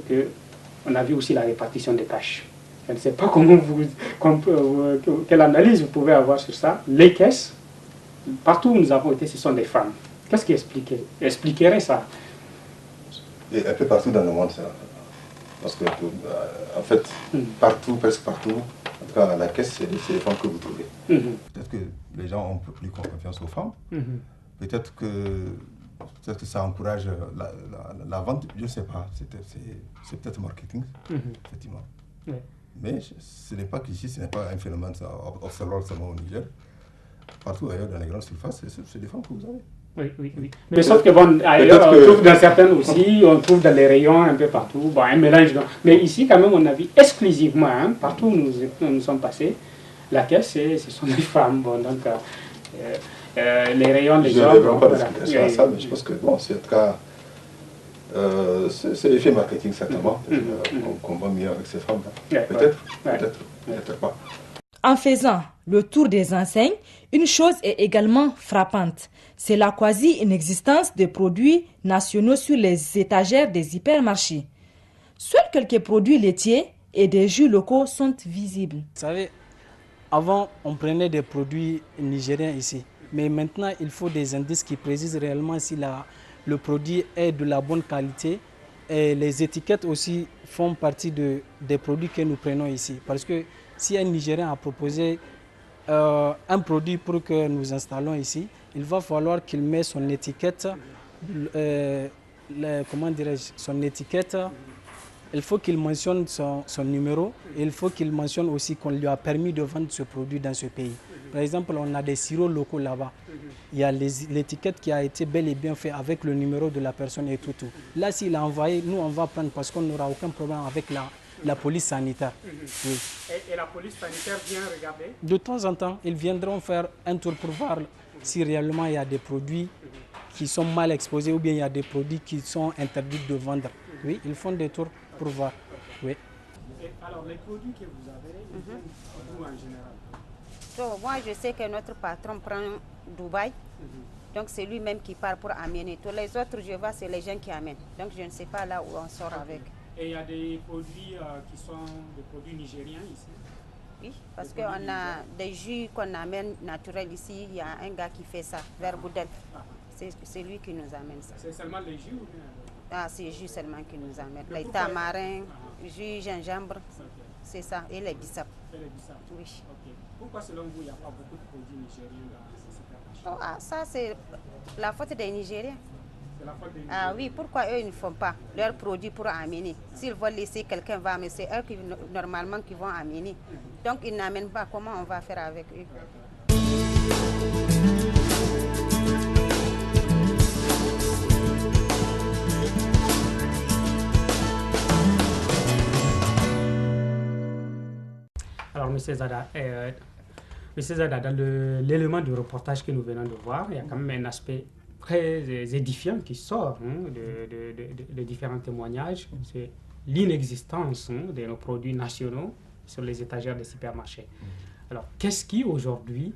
qu'on a vu aussi la répartition des tâches. Je ne sais pas quelle analyse vous pouvez avoir sur ça. Les caisses, partout où nous avons été, ce sont des femmes. Qu'est-ce qui expliquerait ça? Et un peu partout dans le monde, ça. Parce que, en fait, partout, presque partout, en tout cas à la caisse, c'est les femmes que vous trouvez. Peut-être que les gens ont un peu plus confiance aux femmes. Peut-être que ça encourage la vente, je ne sais pas. C'est peut-être marketing, effectivement. Mais ce n'est pas qu'ici, ce n'est pas un phénomène observable seulement au Niger. Partout ailleurs, dans les grandes surfaces, c'est des femmes que vous avez. Oui. Mais sauf que bon, ailleurs, on trouve dans certaines aussi, on trouve dans les rayons un peu partout, bon, un mélange. Mais ici, quand même, on a vu exclusivement, partout où nous sommes passés, la caisse, ce sont des femmes. Bon, donc, les rayons, les hommes. Je ne vais pas d'explication à ça, mais je pense que, bon, c'est en tout cas, c'est l'effet marketing, certainement. Qu'on va mieux avec ces femmes-là. Peut-être pas. En faisant le tour des enseignes, une chose est également frappante. C'est la quasi-inexistence de produits nationaux sur les étagères des hypermarchés. Seuls quelques produits laitiers et des jus locaux sont visibles. Vous savez, avant, on prenait des produits nigériens ici. Mais maintenant, il faut des indices qui précisent réellement si le produit est de la bonne qualité. Et les étiquettes aussi font partie des produits que nous prenons ici. Parce que si un Nigérien a proposé un produit pour que nous installons ici, il va falloir qu'il mette son étiquette, son étiquette, il faut qu'il mentionne son numéro et il faut qu'il mentionne aussi qu'on lui a permis de vendre ce produit dans ce pays. Par exemple, on a des sirops locaux là-bas. Il y a l'étiquette qui a été bel et bien faite avec le numéro de la personne et tout. Là, s'il a envoyé, nous on va prendre parce qu'on n'aura aucun problème avec la police sanitaire. Oui. Et la police sanitaire vient regarder? De temps en temps, ils viendront faire un tour pour voir si réellement il y a des produits qui sont mal exposés ou bien il y a des produits qui sont interdits de vendre. Oui, ils font des tours pour voir. Oui. Et alors, les produits que vous avez, vous en général? Moi, je sais que notre patron prend Dubaï. Donc, c'est lui-même qui part pour amener. Tous les autres, je vois, c'est les gens qui amènent. Donc, je ne sais pas là où on sort avec. Et il y a des produits qui sont des produits nigériens ici? Oui, parce qu'on a des jus qu'on amène naturels ici. Il y a un gars qui fait ça, vers Boudel. C'est lui qui nous amène ça. C'est seulement les jus ou bien? C'est les jus seulement qui nous amènent. Les tamarins, jus, gingembre, c'est ça. Et les bissap. Et les bissap? Oui. Okay. Pourquoi selon vous, il n'y a pas beaucoup de produits nigériens dans ces supermarchés? Ça, c'est la faute des Nigériens. C'est la faute des Nigériens? Ah oui, pourquoi eux ils ne font pas leurs produits pour amener? S'ils veulent laisser quelqu'un va amener, c'est eux qui, normalement qui vont amener. Donc ils n'amènent pas, comment on va faire avec eux? Alors, M. Zada, dans l'élément du reportage que nous venons de voir, il y a quand même un aspect très édifiant qui sort de différents témoignages. C'est l'inexistence de nos produits nationaux sur les étagères des supermarchés. Alors, qu'est-ce qui, aujourd'hui,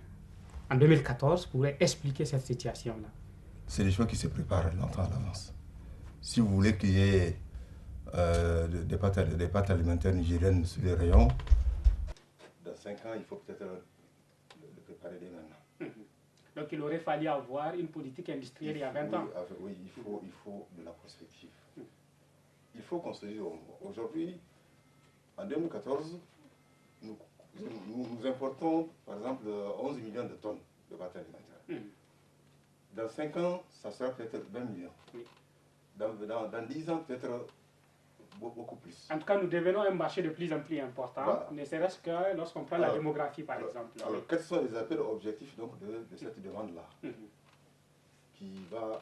en 2014, pourrait expliquer cette situation-là? C'est des choix qui se préparent longtemps à l'avance. Si vous voulez qu'il y ait des pâtes alimentaires nigériennes sur les rayons, dans 5 ans, il faut peut-être le préparer dès maintenant. Donc il aurait fallu avoir une politique industrielle il y a 20 ans. Oui, il faut de la prospective. Il faut qu'on se dise, aujourd'hui, en 2014, nous importons par exemple 11 millions de tonnes de pâtes alimentaires. Dans 5 ans, ça sera peut-être 20 millions. Oui. Dans 10 ans, peut-être beaucoup plus. En tout cas, nous devenons un marché de plus en plus important, voilà. Ne serait-ce que lorsqu'on prend la démographie, par exemple. Alors, quels sont les appels objectifs donc, de cette demande-là qui va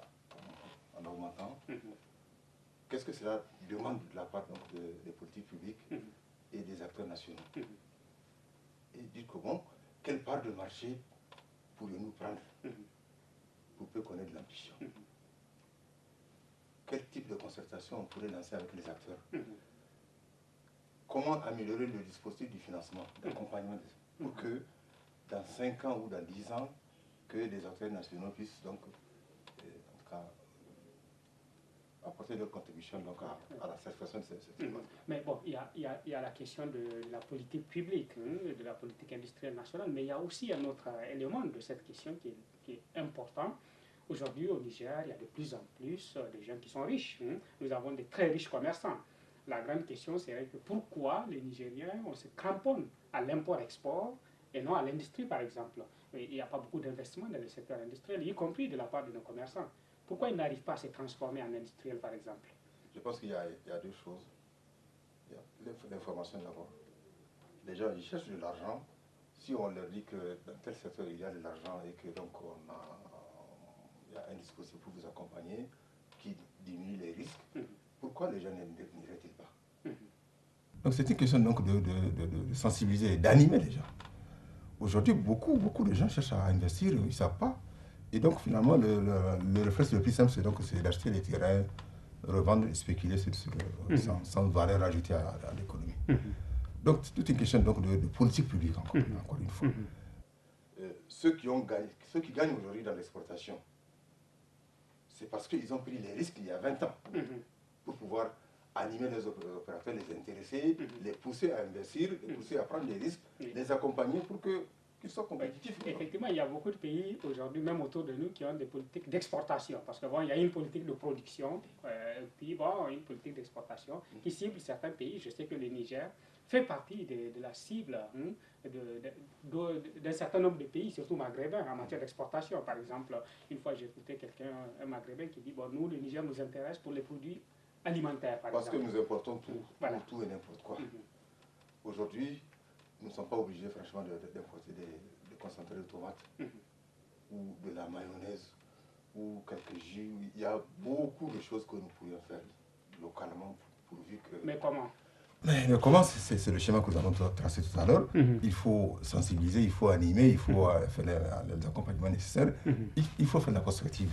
en augmentant? Qu'est-ce que cela demande de la part donc, des politiques publiques et des acteurs nationaux? Et dire comment, quelle part de marché pourrions-nous prendre pour peu qu'on ait de l'ambition? Quel type de concertation on pourrait lancer avec les acteurs. Comment améliorer le dispositif du financement, d'accompagnement, pour que dans 5 ans ou dans 10 ans, que les acteurs nationaux puissent donc, en tout cas, apporter leur contribution donc, à la satisfaction de cette demande. Mais bon, il y a la question de la politique publique, de la politique industrielle nationale, mais il y a aussi un autre élément de cette question qui est important. Aujourd'hui, au Niger, il y a de plus en plus de gens qui sont riches. Nous avons des très riches commerçants. La grande question serait que pourquoi les Nigériens, on se cramponne à l'import-export et non à l'industrie, par exemple. Il n'y a pas beaucoup d'investissement dans le secteur industriel, y compris de la part de nos commerçants. Pourquoi ils n'arrivent pas à se transformer en industriel, par exemple? Je pense qu'il y a deux choses. Il y a l'information d'abord. Les gens, ils cherchent de l'argent. Si on leur dit que dans tel secteur, il y a de l'argent et que donc il y a un dispositif pour vous accompagner qui diminue les risques, pourquoi les gens n'iraient-ils pas? Donc c'est une question donc de sensibiliser et d'animer les gens. Aujourd'hui, beaucoup de gens cherchent à investir, ils ne savent pas. Et donc finalement, le réflexe le plus simple, c'est d'acheter les terrains, revendre et spéculer sans valeur ajoutée à l'économie. Donc c'est toute une question donc, de politique publique, encore une fois. Ceux qui gagnent aujourd'hui dans l'exportation, c'est parce qu'ils ont pris les risques il y a 20 ans pour pouvoir animer les opérateurs, les intéresser, les pousser à investir, les pousser à prendre des risques, les accompagner pour qu'ils soient compétitifs. Effectivement, il y a beaucoup de pays aujourd'hui, même autour de nous, qui ont des politiques d'exportation. Parce que bon, il y a une politique de production, puis bon, une politique d'exportation qui cible certains pays. Je sais que le Niger fait partie de la cible d'un certain nombre de pays, surtout maghrébins, en matière d'exportation. Par exemple, une fois j'ai écouté quelqu'un, un maghrébin, qui dit, bon, nous, le Niger nous intéresse pour les produits alimentaires, par exemple. Parce que nous importons tout, voilà. Tout et n'importe quoi. Aujourd'hui, nous ne sommes pas obligés, franchement, d'importer des concentrés de tomates ou de la mayonnaise ou quelques jus. Il y a beaucoup de choses que nous pourrions faire localement pourvu que... Mais comment? Mais comment, c'est le schéma que nous avons tracé tout à l'heure. Il faut sensibiliser, il faut animer, il faut faire les accompagnements nécessaires. Il faut faire la prospective.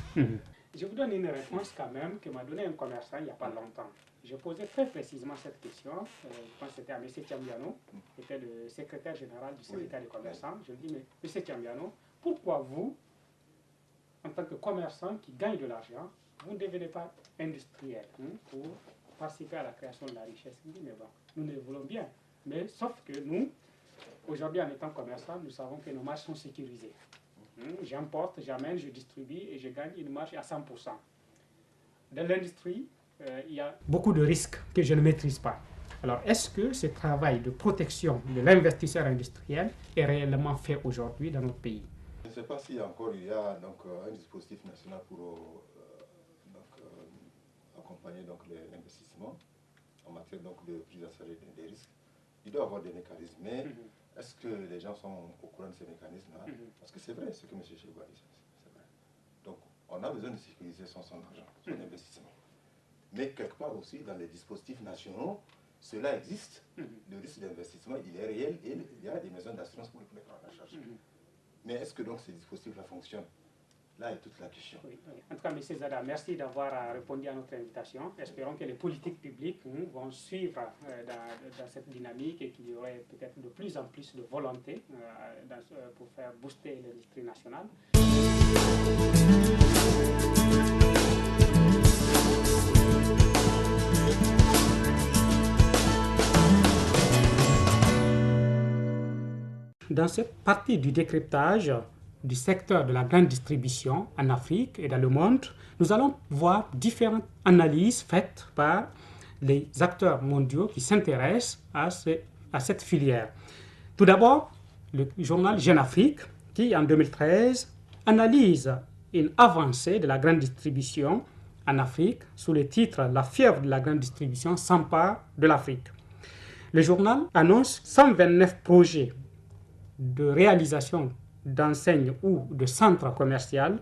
Je vous donne une réponse quand même que m'a donné un commerçant il n'y a pas longtemps. Je posais très précisément cette question, je pense que c'était à M. Thiambiano, qui était le secrétaire général du syndicat des commerçants. Je lui dis, mais M. Thiambiano, pourquoi vous, en tant que commerçant qui gagne de l'argent, vous ne devenez pas industriel pour participer à la création de la richesse? Il dit, mais bon, nous le voulons bien, mais sauf que nous, aujourd'hui en étant commerçants, nous savons que nos marges sont sécurisées. J'importe, j'amène, je distribue et je gagne une marge à 100%. Dans l'industrie, il y a beaucoup de risques que je ne maîtrise pas. Alors, est-ce que ce travail de protection de l'investisseur industriel est réellement fait aujourd'hui dans notre pays? Je ne sais pas si encore il y a donc, un dispositif national pour accompagner l'investissement en matière donc, de prise en charge des risques. Il doit y avoir des mécanismes, mais est-ce que les gens sont au courant de ces mécanismes-là? Parce que c'est vrai ce que M. Chegou a dit, c'est vrai. Donc, on a besoin de sécuriser son argent, son investissement. Mais quelque part aussi, dans les dispositifs nationaux, cela existe. Le risque d'investissement, il est réel et il y a des maisons d'assurance pour les prendre en charge. Mais est-ce que donc ces dispositifs-là fonctionnent? Là est toute la question. Oui. En tout cas, M. Zada, merci d'avoir répondu à notre invitation. Espérons que les politiques publiques vont suivre dans cette dynamique et qu'il y aurait peut-être de plus en plus de volonté pour faire booster l'industrie nationale. Dans cette partie du décryptage du secteur de la grande distribution en Afrique et dans le monde, nous allons voir différentes analyses faites par les acteurs mondiaux qui s'intéressent à cette filière. Tout d'abord, le journal Jeune Afrique, qui en 2013 analyse une avancée de la grande distribution en Afrique sous le titre « La fièvre de la grande distribution s'empare de l'Afrique ». Le journal annonce 129 projets de réalisation d'enseignes ou de centres commerciaux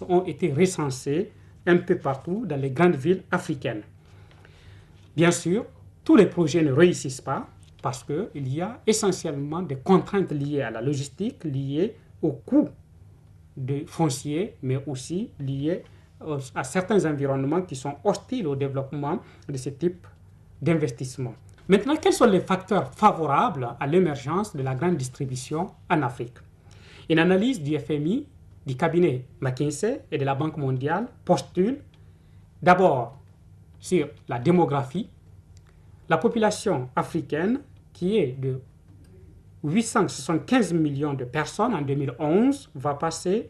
ont été recensés un peu partout dans les grandes villes africaines. Bien sûr, tous les projets ne réussissent pas parce qu'il y a essentiellement des contraintes liées à la logistique, liées au coût de foncier, mais aussi liées à certains environnements qui sont hostiles au développement de ce type d'investissement. Maintenant, quels sont les facteurs favorables à l'émergence de la grande distribution en Afrique? Une analyse du FMI, du cabinet McKinsey et de la Banque mondiale postule d'abord sur la démographie. La population africaine, qui est de 875 millions de personnes en 2011, va passer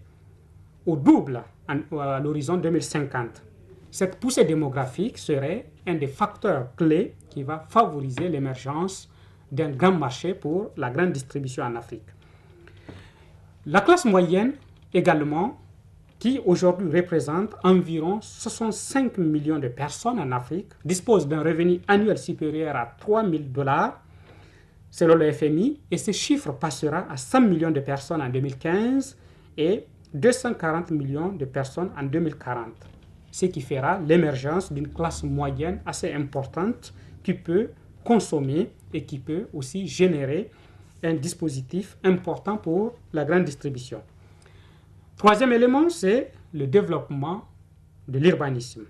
au double à l'horizon 2050. Cette poussée démographique serait un des facteurs clés qui va favoriser l'émergence d'un grand marché pour la grande distribution en Afrique. La classe moyenne également, qui aujourd'hui représente environ 65 millions de personnes en Afrique, dispose d'un revenu annuel supérieur à 3 000 $ selon le FMI, et ce chiffre passera à 100 millions de personnes en 2015 et 240 millions de personnes en 2040, ce qui fera l'émergence d'une classe moyenne assez importante qui peut consommer et qui peut aussi générer un dispositif important pour la grande distribution. Troisième élément, c'est le développement de l'urbanisme.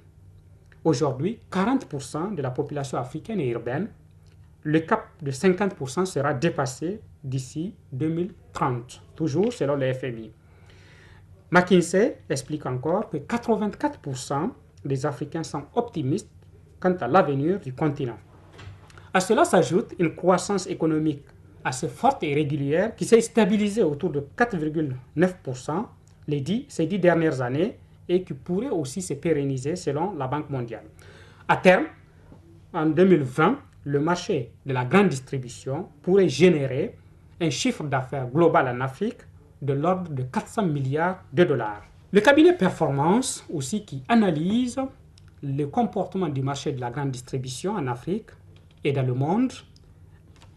Aujourd'hui, 40% de la population africaine est urbaine. Le cap de 50% sera dépassé d'ici 2030, toujours selon le FMI. McKinsey explique encore que 84% des Africains sont optimistes quant à l'avenir du continent. À cela s'ajoute une croissance économique assez forte et régulière qui s'est stabilisée autour de 4,9% ces 10 dernières années et qui pourrait aussi se pérenniser selon la Banque mondiale. À terme, en 2020, le marché de la grande distribution pourrait générer un chiffre d'affaires global en Afrique de l'ordre de 400 milliards de dollars. Le cabinet Performance aussi, qui analyse le comportement du marché de la grande distribution en Afrique et dans le monde,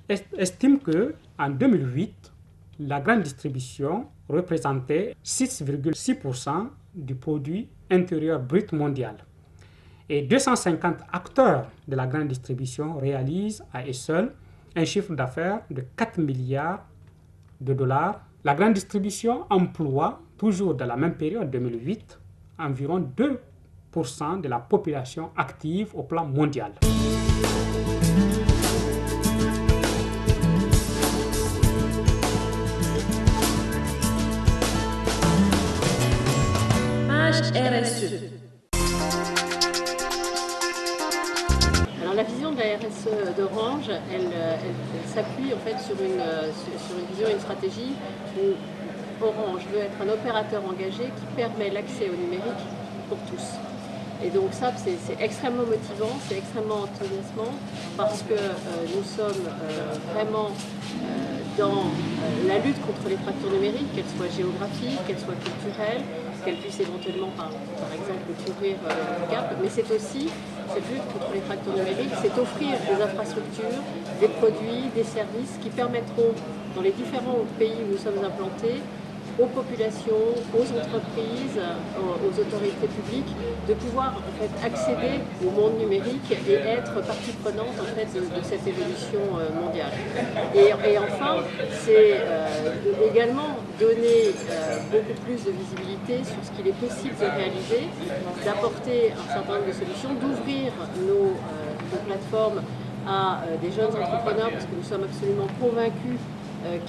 estime qu'en 2008, la grande distribution représentait 6,6% du produit intérieur brut mondial. Et 250 acteurs de la grande distribution réalisent à eux seuls un chiffre d'affaires de 4 milliards de dollars. La grande distribution emploie, toujours dans la même période 2008, environ 2% de la population active au plan mondial. RSE. Alors la vision de la RSE d'Orange, elle s'appuie en fait sur une vision et une stratégie où Orange veut être un opérateur engagé qui permet l'accès au numérique pour tous. Et donc ça, c'est extrêmement motivant, c'est extrêmement enthousiasmant parce que nous sommes vraiment dans la lutte contre les fractures numériques, qu'elles soient géographiques, qu'elles soient culturelles, qu'elles puissent éventuellement, par exemple, couvrir le handicap, mais c'est aussi, cette lutte contre les fractures numériques, c'est offrir des infrastructures, des produits, des services qui permettront, dans les différents pays où nous sommes implantés, aux populations, aux entreprises, aux autorités publiques, de pouvoir en fait accéder au monde numérique et être partie prenante en fait de cette évolution mondiale. Et enfin, c'est également donner beaucoup plus de visibilité sur ce qu'il est possible de réaliser, d'apporter un certain nombre de solutions, d'ouvrir nos plateformes à des jeunes entrepreneurs, parce que nous sommes absolument convaincus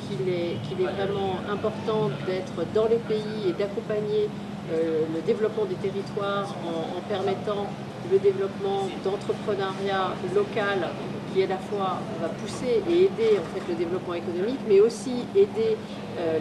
qu'il est vraiment important d'être dans les pays et d'accompagner le développement des territoires en permettant le développement d'entrepreneuriat local qui à la fois va pousser et aider en fait le développement économique, mais aussi aider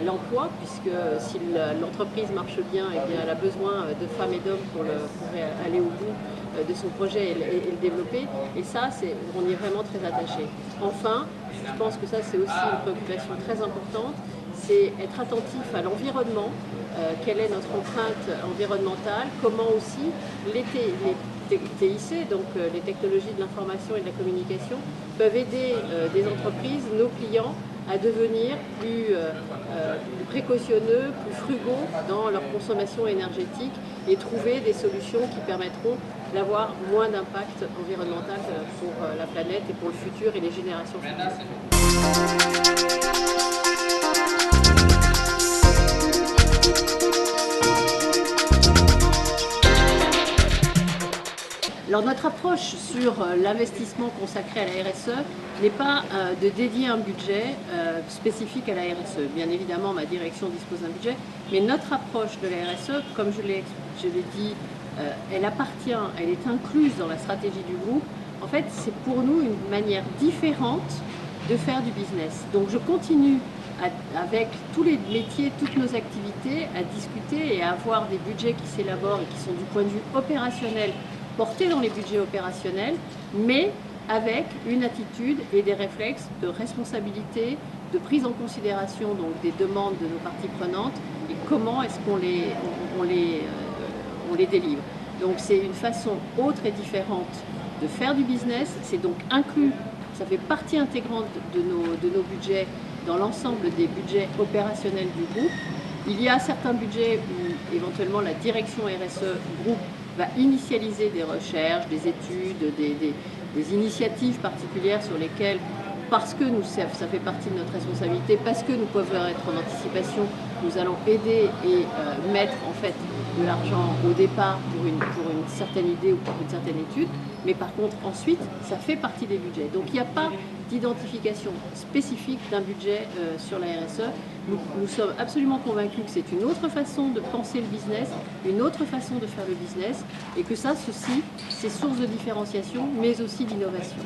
l'emploi, puisque si l'entreprise marche bien, eh bien, elle a besoin de femmes et d'hommes pour aller au bout de son projet et le développer. Et ça, on y est vraiment très attaché. Enfin, je pense que ça, c'est aussi une préoccupation très importante, c'est être attentif à l'environnement, quelle est notre empreinte environnementale, comment aussi les TIC, donc les technologies de l'information et de la communication, peuvent aider des entreprises, nos clients, à devenir plus précautionneux, plus frugaux dans leur consommation énergétique et trouver des solutions qui permettront d'avoir moins d'impact environnemental pour la planète et pour le futur et les générations futures. Alors notre approche sur l'investissement consacré à la RSE n'est pas de dédier un budget spécifique à la RSE. Bien évidemment, ma direction dispose d'un budget, mais notre approche de la RSE, comme je l'ai dit, elle appartient, elle est incluse dans la stratégie du groupe. En fait, c'est pour nous une manière différente de faire du business. Donc je continue avec tous les métiers, toutes nos activités, à discuter et à avoir des budgets qui s'élaborent et qui sont du point de vue opérationnel, portés dans les budgets opérationnels, mais avec une attitude et des réflexes de responsabilité, de prise en considération donc des demandes de nos parties prenantes et comment est-ce qu'on les délivre. Donc c'est une façon autre et différente de faire du business, c'est donc inclus, ça fait partie intégrante de nos budgets dans l'ensemble des budgets opérationnels du groupe. Il y a certains budgets où éventuellement la direction RSE groupe va initialiser des recherches, des études, des initiatives particulières sur lesquelles, parce que ça fait partie de notre responsabilité, parce que nous pouvons être en anticipation, nous allons aider et mettre en fait de l'argent au départ pour une certaine idée ou pour une certaine étude, mais par contre ensuite ça fait partie des budgets. Donc il n'y a pas d'identification spécifique d'un budget sur la RSE. Nous sommes absolument convaincus que c'est une autre façon de penser le business, une autre façon de faire le business, et que ça, ceci, c'est source de différenciation, mais aussi d'innovation.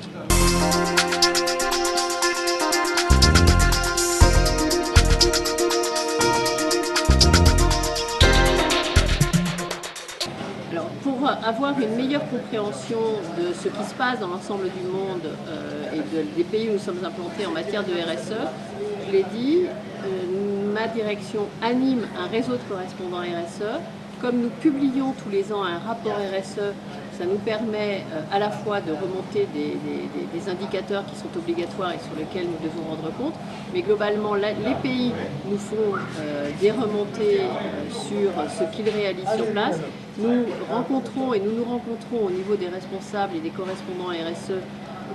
Alors, pour avoir une meilleure compréhension de ce qui se passe dans l'ensemble du monde et des pays où nous sommes implantés en matière de RSE, je l'ai dit, ma direction anime un réseau de correspondants RSE. Comme nous publions tous les ans un rapport RSE, ça nous permet à la fois de remonter des indicateurs qui sont obligatoires et sur lesquels nous devons rendre compte, mais globalement, les pays nous font des remontées sur ce qu'ils réalisent sur place. Nous rencontrons au niveau des responsables et des correspondants RSE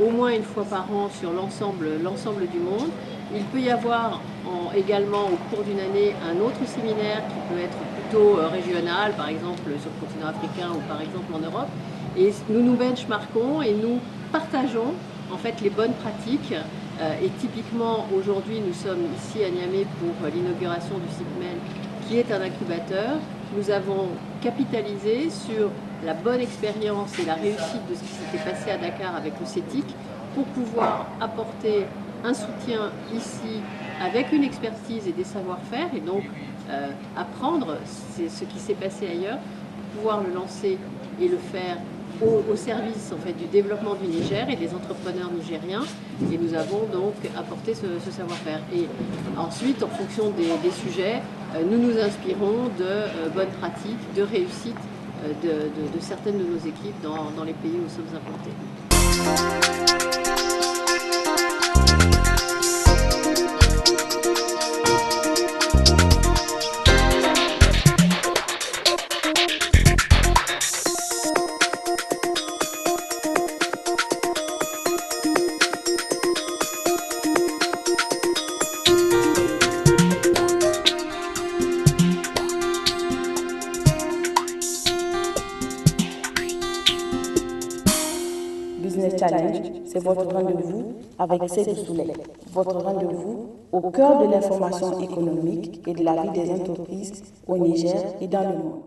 au moins une fois par an sur l'ensemble du monde. Il peut y avoir également au cours d'une année un autre séminaire qui peut être plutôt régional, par exemple sur le continent africain ou par exemple en Europe. Et nous nous benchmarkons et nous partageons en fait les bonnes pratiques. Et typiquement aujourd'hui nous sommes ici à Niamey pour l'inauguration du CIPMEN qui est un incubateur. Nous avons capitalisé sur la bonne expérience et la réussite de ce qui s'était passé à Dakar avec le CETIC pour pouvoir apporter un soutien ici avec une expertise et des savoir-faire et donc apprendre ce qui s'est passé ailleurs pour pouvoir le lancer et le faire au service en fait, du développement du Niger et des entrepreneurs nigériens et nous avons donc apporté ce savoir-faire. Et ensuite, en fonction des sujets, nous nous inspirons de bonnes pratiques, de réussite de certaines de nos équipes dans les pays où nous sommes implantés. Business Challenge, c'est votre rendez-vous avec Seydou Souley, votre rendez-vous au cœur de l'information économique et de la vie des entreprises au Niger et dans le monde.